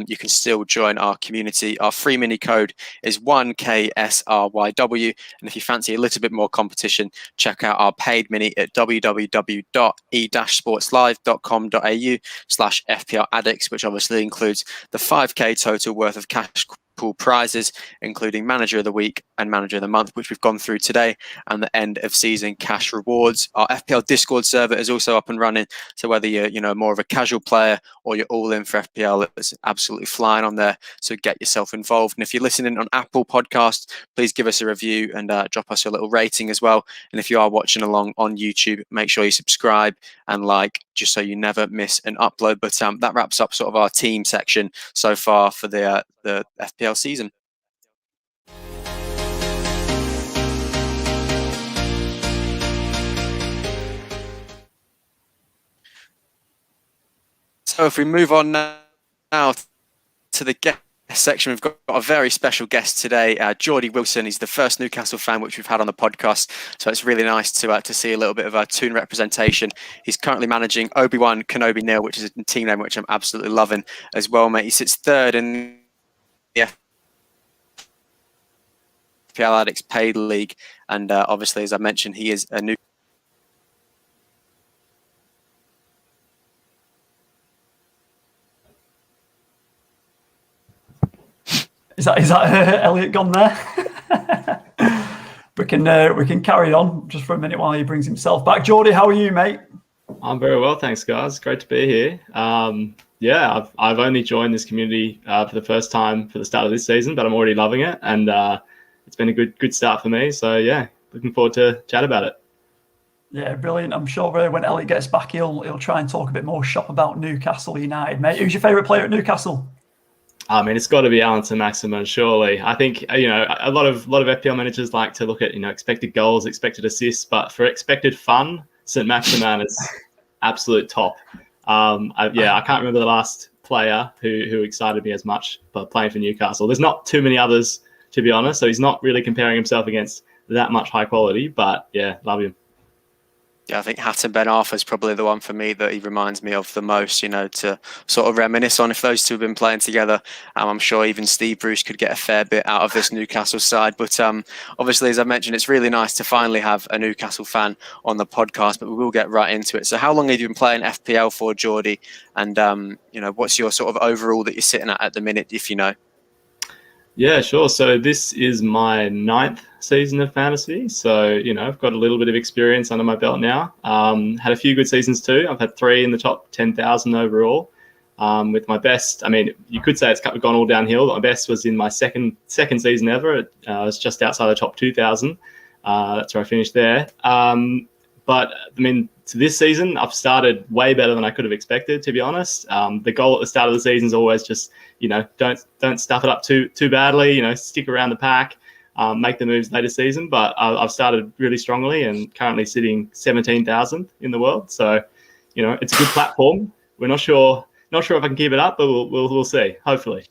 you can still join our community. Our free mini code is 1KSRYW, and if you fancy a little bit more competition, check out our paid mini at www.e-sportslive.com.au/FPL Addicts, which obviously includes the 5K total worth of cash pool prizes, including Manager of the Week and Manager of the Month, which we've gone through today, and the end of season cash rewards. Our FPL Discord server is also up and running, so whether you're more of a casual player or you're all in for FPL, it's absolutely flying on there. So get yourself involved. And if you're listening on Apple Podcasts, please give us a review and drop us a little rating as well. And if you are watching along on YouTube, make sure you subscribe and like, just so you never miss an upload. But that wraps up sort of our team section so far for the FPL season. So if we move on now to the guest section, we've got a very special guest today, Geordie Wilson. He's the first Newcastle fan which we've had on the podcast, so it's really nice to see a little bit of a Toon representation. He's currently managing Obi-Wan Kenobi Nil, which is a team name which I'm absolutely loving as well, mate. He sits third in the FPL Addicts Paid League, and obviously, as I mentioned, he is a new. Is that Elliot gone there? We can carry on just for a minute while he brings himself back. Geordie, how are you, mate? I'm very well, thanks, guys. Great to be here. I've only joined this community for the first time for the start of this season, but I'm already loving it, and it's been a good start for me. So yeah, looking forward to chat about it. Yeah, brilliant. I'm sure when Elliot gets back, he'll try and talk a bit more shop about Newcastle United, mate. Who's your favourite player at Newcastle? I mean, it's got to be Alan Saint-Maximin, surely. I think a lot of FPL managers like to look at expected goals, expected assists, but for expected fun, Saint-Maximin is absolute top. I can't remember the last player who excited me as much but playing for Newcastle. There's not too many others, to be honest, so he's not really comparing himself against that much high quality. But yeah, love him. Yeah, I think Hatton Ben Arthur is probably the one for me that he reminds me of the most, to sort of reminisce on if those two have been playing together. I'm sure even Steve Bruce could get a fair bit out of this Newcastle side. But obviously, as I mentioned, it's really nice to finally have a Newcastle fan on the podcast, but we will get right into it. So how long have you been playing FPL for, Geordie? And, what's your sort of overall that you're sitting at the minute, if you know? Yeah, sure. So this is my 9th season of fantasy. So, I've got a little bit of experience under my belt now. Had a few good seasons too. I've had 3 in the top 10,000 overall. With my best, I mean, you could say it's gone all downhill. But my best was in my second season ever. I was just outside the top 2,000. That's where I finished there. But I mean, to this season, I've started way better than I could have expected, to be honest. The goal at the start of the season is always just, don't stuff it up too badly. Stick around the pack. make the moves later season. But I've started really strongly and currently sitting 17,000 in the world. So, it's a good platform. We're not sure if I can keep it up, but we'll see. Hopefully.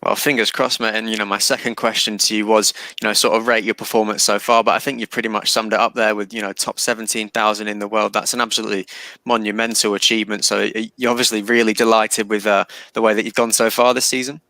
Well, fingers crossed, mate. And, my second question to you was, sort of rate your performance so far. But I think you've pretty much summed it up there with, top 17,000 in the world. That's an absolutely monumental achievement. So you're obviously really delighted with the way that you've gone so far this season.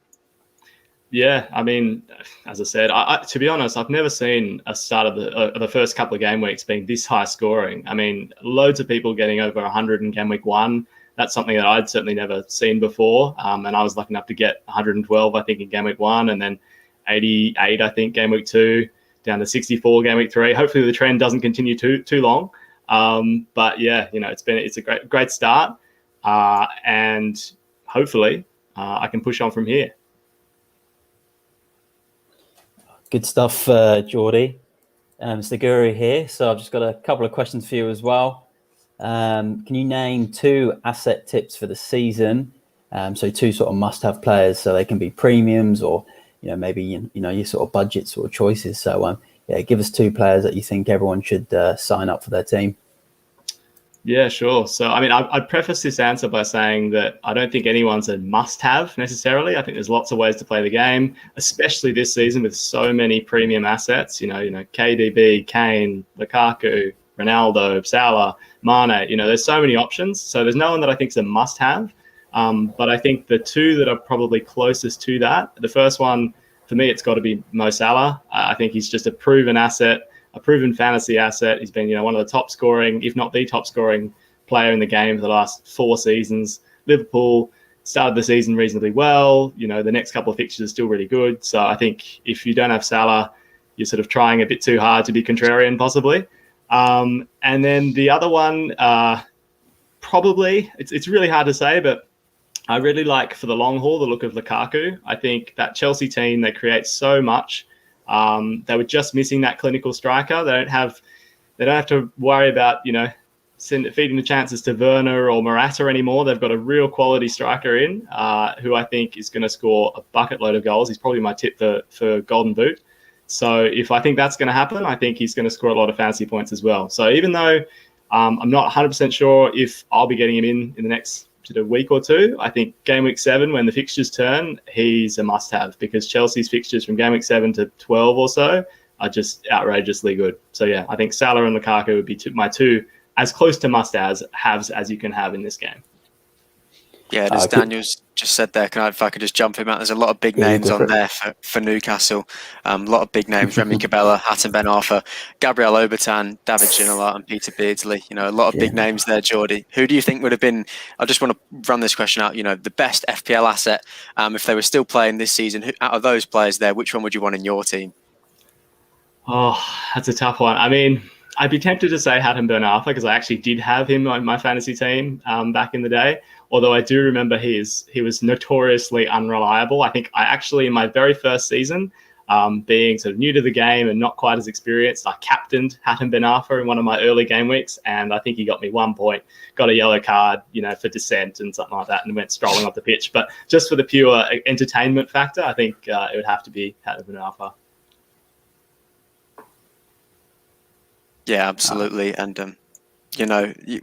Yeah, I mean, as I said, to be honest, I've never seen a start of the first couple of game weeks being this high scoring. I mean, loads of people getting over 100 in game week 1. That's something that I'd certainly never seen before. And I was lucky enough to get 112, I think, in game week 1, and then 88, I think, game week 2, down to 64 game week 3. Hopefully the trend doesn't continue too long. But yeah, it's a great start. And hopefully I can push on from here. Good stuff, Geordie. Mr. Guru here. So I've just got a couple of questions for you as well. Can you name 2 asset tips for the season? So 2 sort of must-have players, so they can be premiums or, maybe, your sort of budget sort of choices. So, give us 2 players that you think everyone should sign up for their team. Yeah, sure. So, I mean, I'd preface this answer by saying that I don't think anyone's a must-have necessarily. I think there's lots of ways to play the game, especially this season with so many premium assets. KDB, Kane, Lukaku, Ronaldo, Salah, Mane. There's so many options. So there's no one that I think is a must-have. But I think the 2 that are probably closest to that, the first one for me, it's got to be Mo Salah. I think he's just a proven asset. A proven fantasy asset. He's been, one of the top scoring, if not the top scoring player in the game for the last 4 seasons. Liverpool started the season reasonably well. The next couple of fixtures are still really good. So I think if you don't have Salah, you're sort of trying a bit too hard to be contrarian, possibly. And then the other one, probably, it's really hard to say, but I really like, for the long haul, the look of Lukaku. I think that Chelsea team, they create so much. They were just missing that clinical striker. They don't have to worry about, feeding the chances to Werner or Morata anymore. They've got a real quality striker in, who I think is going to score a bucket load of goals. He's probably my tip for Golden Boot. So if I think that's going to happen, I think he's going to score a lot of fantasy points as well. So even though I'm not 100% sure if I'll be getting him in the next sort of week or 2, I think game week 7, when the fixtures turn, he's a must-have, because Chelsea's fixtures from game week 7 to 12 or so are just outrageously good. So yeah, I think Salah and Lukaku would be my 2 as close to must-haves as you can have in this game. Yeah, as Daniel's just said there, if I could just jump him out, there's a lot of big names on there for Newcastle. A lot of big names: Remy Cabella, Hatem Ben Arfa, Gabriel Obertan, David Ginola, and Peter Beardsley. A lot of big names there, Geordie. Who do you think would have been, I just want to run this question out, the best FPL asset if they were still playing this season? Out of those players there, which one would you want in your team? Oh, that's a tough one. I mean, I'd be tempted to say Hatem Ben Arfa, because I actually did have him on my fantasy team back in the day. Although I do remember he was notoriously unreliable. I think I actually, in my very first season, being sort of new to the game and not quite as experienced, I captained Hatem Ben Arfa in one of my early game weeks, and I think he got me 1 point, got a yellow card, for dissent and something like that, and went strolling off the pitch. But just for the pure entertainment factor, I think it would have to be Hatem Ben Arfa. Yeah, absolutely. And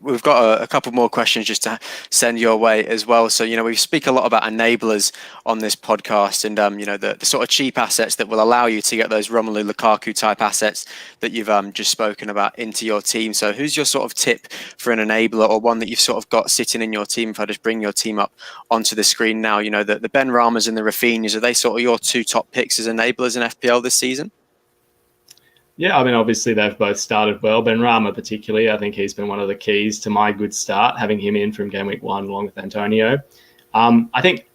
we've got a couple more questions just to send your way as well. So, we speak a lot about enablers on this podcast, and, the sort of cheap assets that will allow you to get those Romelu Lukaku type assets that you've just spoken about into your team. So who's your sort of tip for an enabler, or one that you've sort of got sitting in your team? If I just bring your team up onto the screen now, the Ben Ramas and the Rafinhas, are they sort of your 2 top picks as enablers in FPL this season? Yeah, I mean, obviously they've both started well. Ben Rama particularly, I think he's been one of the keys to my good start, having him in from game week 1 along with Antonio. I think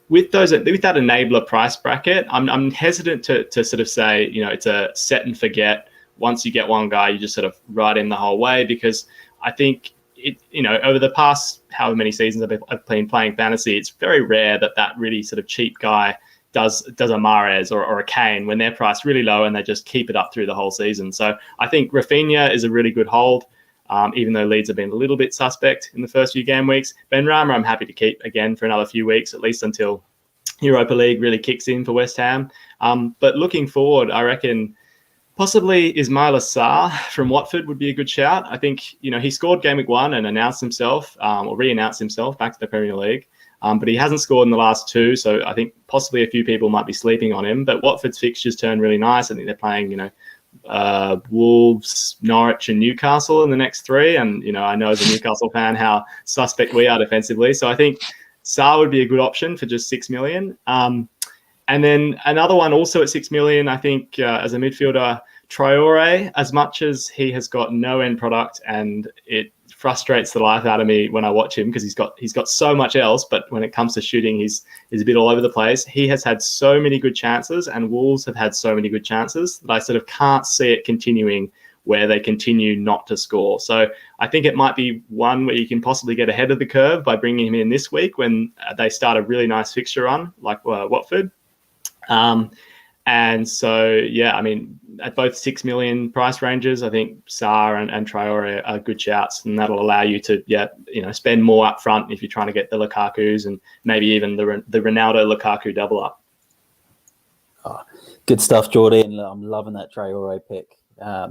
with that enabler price bracket, I'm hesitant to sort of say, it's a set and forget. Once you get one guy, you just sort of ride him the whole way, because I think over the past however many seasons I've been playing fantasy, it's very rare that really sort of cheap guy does a Mahrez or a Kane when they're priced really low and they just keep it up through the whole season. So I think Rafinha is a really good hold, even though Leeds have been a little bit suspect in the first few game weeks. Ben Rama, I'm happy to keep again for another few weeks, at least until Europa League really kicks in for West Ham. But looking forward, I reckon possibly Ismail Assar from Watford would be a good shout. I think, he scored game week 1 and announced himself or re-announced himself back to the Premier League. But he hasn't scored in the last 2, so I think possibly a few people might be sleeping on him. But Watford's fixtures turn really nice. I think they're playing, Wolves, Norwich and Newcastle in the next 3. And, I know as a Newcastle fan how suspect we are defensively. So I think Sarr would be a good option for just 6 million. And then another one also at 6 million, I think, as a midfielder, Traore, as much as he has got no end product and it frustrates the life out of me when I watch him because he's got so much else, but when it comes to shooting, he's a bit all over the place. He has had so many good chances and Wolves have had so many good chances that I sort of can't see it continuing where they continue not to score. So I think it might be one where you can possibly get ahead of the curve by bringing him in this week when they start a really nice fixture run like Watford. And so, yeah, I mean, at both 6 million price ranges, I think Sarr and Traore are good shouts, and that'll allow you to, spend more up front if you're trying to get the Lukakus and maybe even the Ronaldo Lukaku double up. Oh, good stuff, Geordie, and I'm loving that Traore pick. I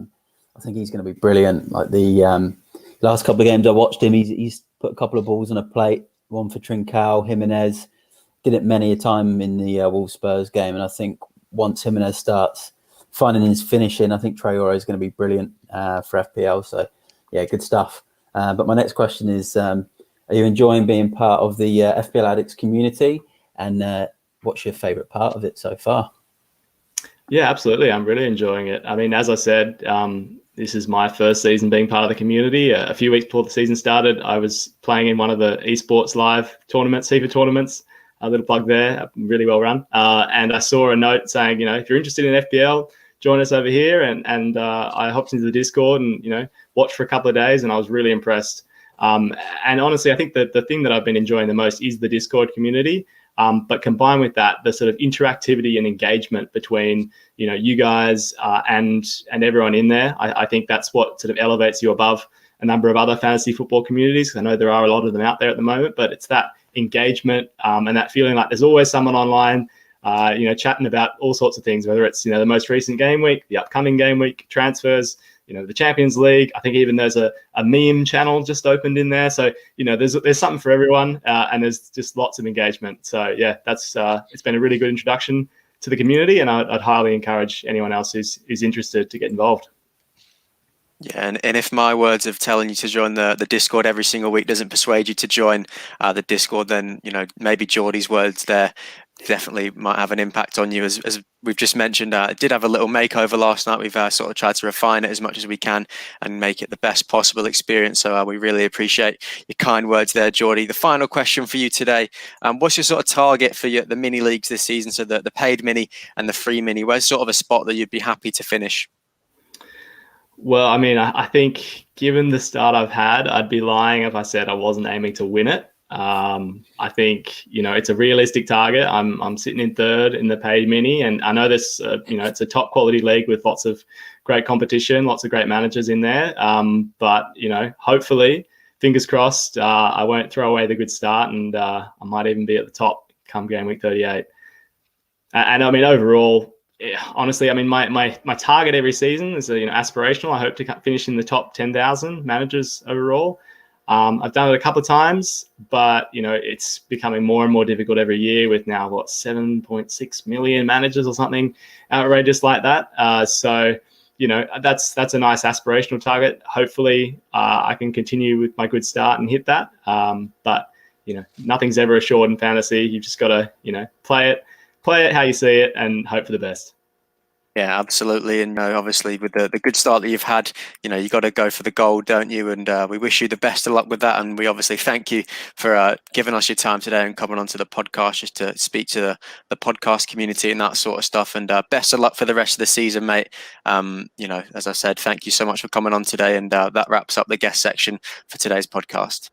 think he's going to be brilliant. Like the last couple of games I watched him, he's put a couple of balls on a plate, one for Trincao, Jimenez. Did it many a time in the Wolves Spurs game, and I think once Jimenez starts finding his finishing, I think Traore is going to be brilliant for FPL. So, yeah, good stuff. But my next question is, are you enjoying being part of the FPL Addicts community? And what's your favourite part of it so far? Yeah, absolutely. I'm really enjoying it. I mean, as I said, this is my first season being part of the community. A few weeks before the season started, I was playing in one of the esports live tournaments, FIFA tournaments. A little plug there, really well run. And I saw a note saying, if you're interested in FPL, join us over here. And I hopped into the Discord and, watched for a couple of days, and I was really impressed. And honestly, I think that the thing that I've been enjoying the most is the Discord community. But combined with that, the sort of interactivity and engagement between, you guys and everyone in there, I think that's what sort of elevates you above a number of other fantasy football communities. I know there are a lot of them out there at the moment, but it's that engagement and that feeling like there's always someone online, chatting about all sorts of things, whether it's, the most recent game week, the upcoming game week, transfers, the Champions League. I think even there's a meme channel just opened in there. So, there's something for everyone and there's just lots of engagement. So yeah, that's it's been a really good introduction to the community, and I'd highly encourage anyone else who's interested to get involved. Yeah, and if my words of telling you to join the Discord every single week doesn't persuade you to join the Discord, then maybe Geordie's words there definitely might have an impact on you. As we've just mentioned, it did have a little makeover last night. We've sort of tried to refine it as much as we can and make it the best possible experience. So we really appreciate your kind words there, Geordie. The final question for you today: what's your sort of target for the mini leagues this season? So the paid mini and the free mini. Where's sort of a spot that you'd be happy to finish? Well, I mean, I think given the start I've had, I'd be lying if I said I wasn't aiming to win it. I think, it's a realistic target. I'm sitting in third in the paid mini, and I know this, it's a top quality league with lots of great competition, lots of great managers in there. But, hopefully, fingers crossed, I won't throw away the good start, and I might even be at the top come game week 38. And I mean, overall, honestly, I mean, my target every season is aspirational. I hope to finish in the top 10,000 managers overall. I've done it a couple of times, but it's becoming more and more difficult every year with now 7.6 million managers or something outrageous like that. So that's a nice aspirational target. Hopefully, I can continue with my good start and hit that. But nothing's ever assured in fantasy. You've just got to play it how you see it and hope for the best. Yeah, absolutely. And obviously with the good start that you've had, you got to go for the gold, don't you? And we wish you the best of luck with that. And we obviously thank you for giving us your time today and coming onto the podcast just to speak to the podcast community and that sort of stuff. And best of luck for the rest of the season, mate. As I said, thank you so much for coming on today. And that wraps up the guest section for today's podcast.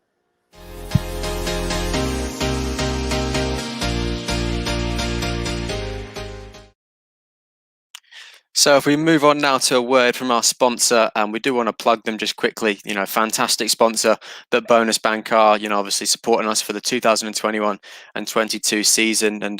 So if we move on now to a word from our sponsor, and we do want to plug them just quickly, fantastic sponsor that Bonus Bank are, obviously supporting us for the 2021 and 22 season. And,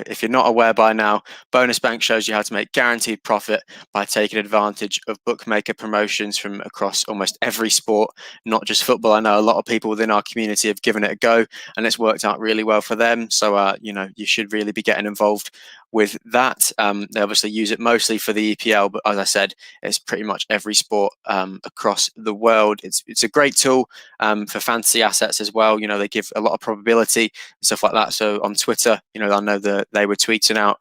if you're not aware by now, Bonus Bank shows you how to make guaranteed profit by taking advantage of bookmaker promotions from across almost every sport, not just football. I know a lot of people within our community have given it a go and it's worked out really well for them. So, you should really be getting involved with that. They obviously use it mostly for the EPL, but as I said, it's pretty much every sport across the world. It's a great tool for fantasy assets as well. They give a lot of probability and stuff like that. So on Twitter, I know that they were tweeting out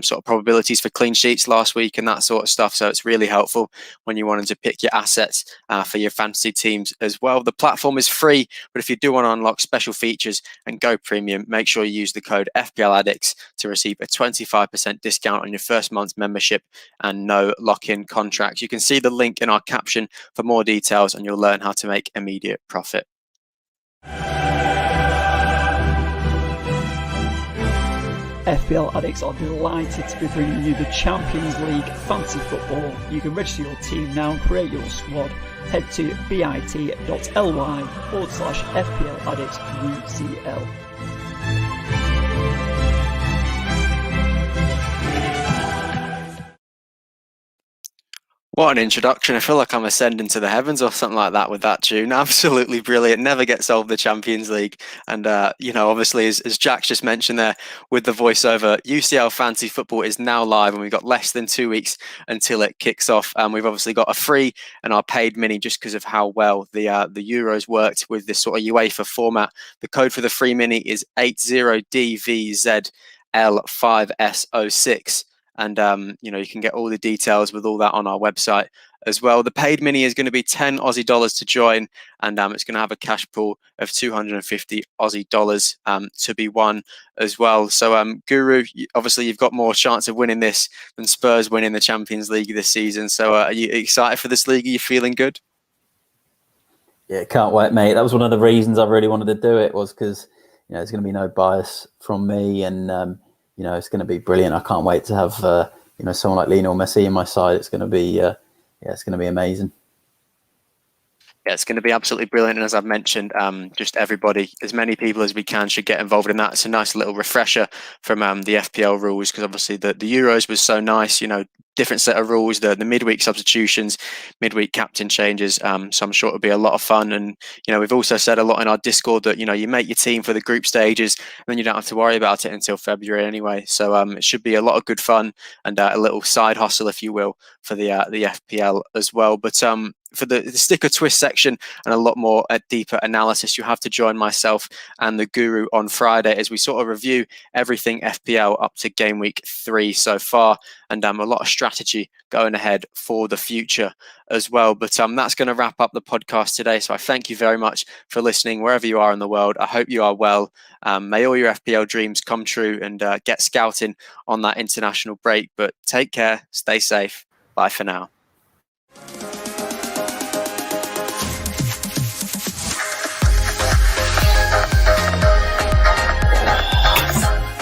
sort of probabilities for clean sheets last week and that sort of stuff. So it's really helpful when you wanted to pick your assets for your fantasy teams as well. The platform is free, but if you do want to unlock special features and go premium, make sure you use the code FPL Addicts to receive a 25% discount on your first month's membership and no lock-in contracts. You can see the link in our caption for more details and you'll learn how to make immediate profit. FPL Addicts are delighted to be bringing you the Champions League Fantasy Football. You can register your team now and create your squad. Head to bit.ly/FPL Addicts UCL. What an introduction. I feel like I'm ascending to the heavens or something like that with that tune. Absolutely brilliant. Never gets old, the Champions League. And, obviously, as Jack's just mentioned there with the voiceover, UCL Fantasy Football is now live and we've got less than 2 weeks until it kicks off. We've obviously got a free and our paid mini just because of how well the Euros worked with this sort of UEFA format. The code for the free mini is 80DVZL5S06. And, you can get all the details with all that on our website as well. The paid mini is going to be 10 Aussie dollars to join, and it's going to have a cash pool of 250 Aussie dollars to be won as well. So, Guru, obviously you've got more chance of winning this than Spurs winning the Champions League this season. So, are you excited for this league? Are you feeling good? Yeah, can't wait, mate. That was one of the reasons I really wanted to do it, was because, there's going to be no bias from me, and it's going to be brilliant. I can't wait to have, someone like Lionel Messi in my side. It's going to be, it's going to be amazing. Yeah, it's going to be absolutely brilliant. And as I've mentioned, just everybody, as many people as we can should get involved in that. It's a nice little refresher from the FPL rules, because obviously the Euros was so nice, different set of rules, the midweek substitutions, midweek captain changes. So I'm sure it'll be a lot of fun. And, we've also said a lot in our Discord that, you make your team for the group stages and then you don't have to worry about it until February anyway. So it should be a lot of good fun and a little side hustle, if you will, for the FPL as well. But for the sticker twist section and a lot more deeper analysis, you have to join myself and the Guru on Friday as we sort of review everything FPL up to game week 3 so far, and a lot of strategy going ahead for the future as well. But that's going to wrap up the podcast today. So I thank you very much for listening wherever you are in the world. I hope you are well. May all your FPL dreams come true and get scouting on that international break. But take care, stay safe. Bye for now.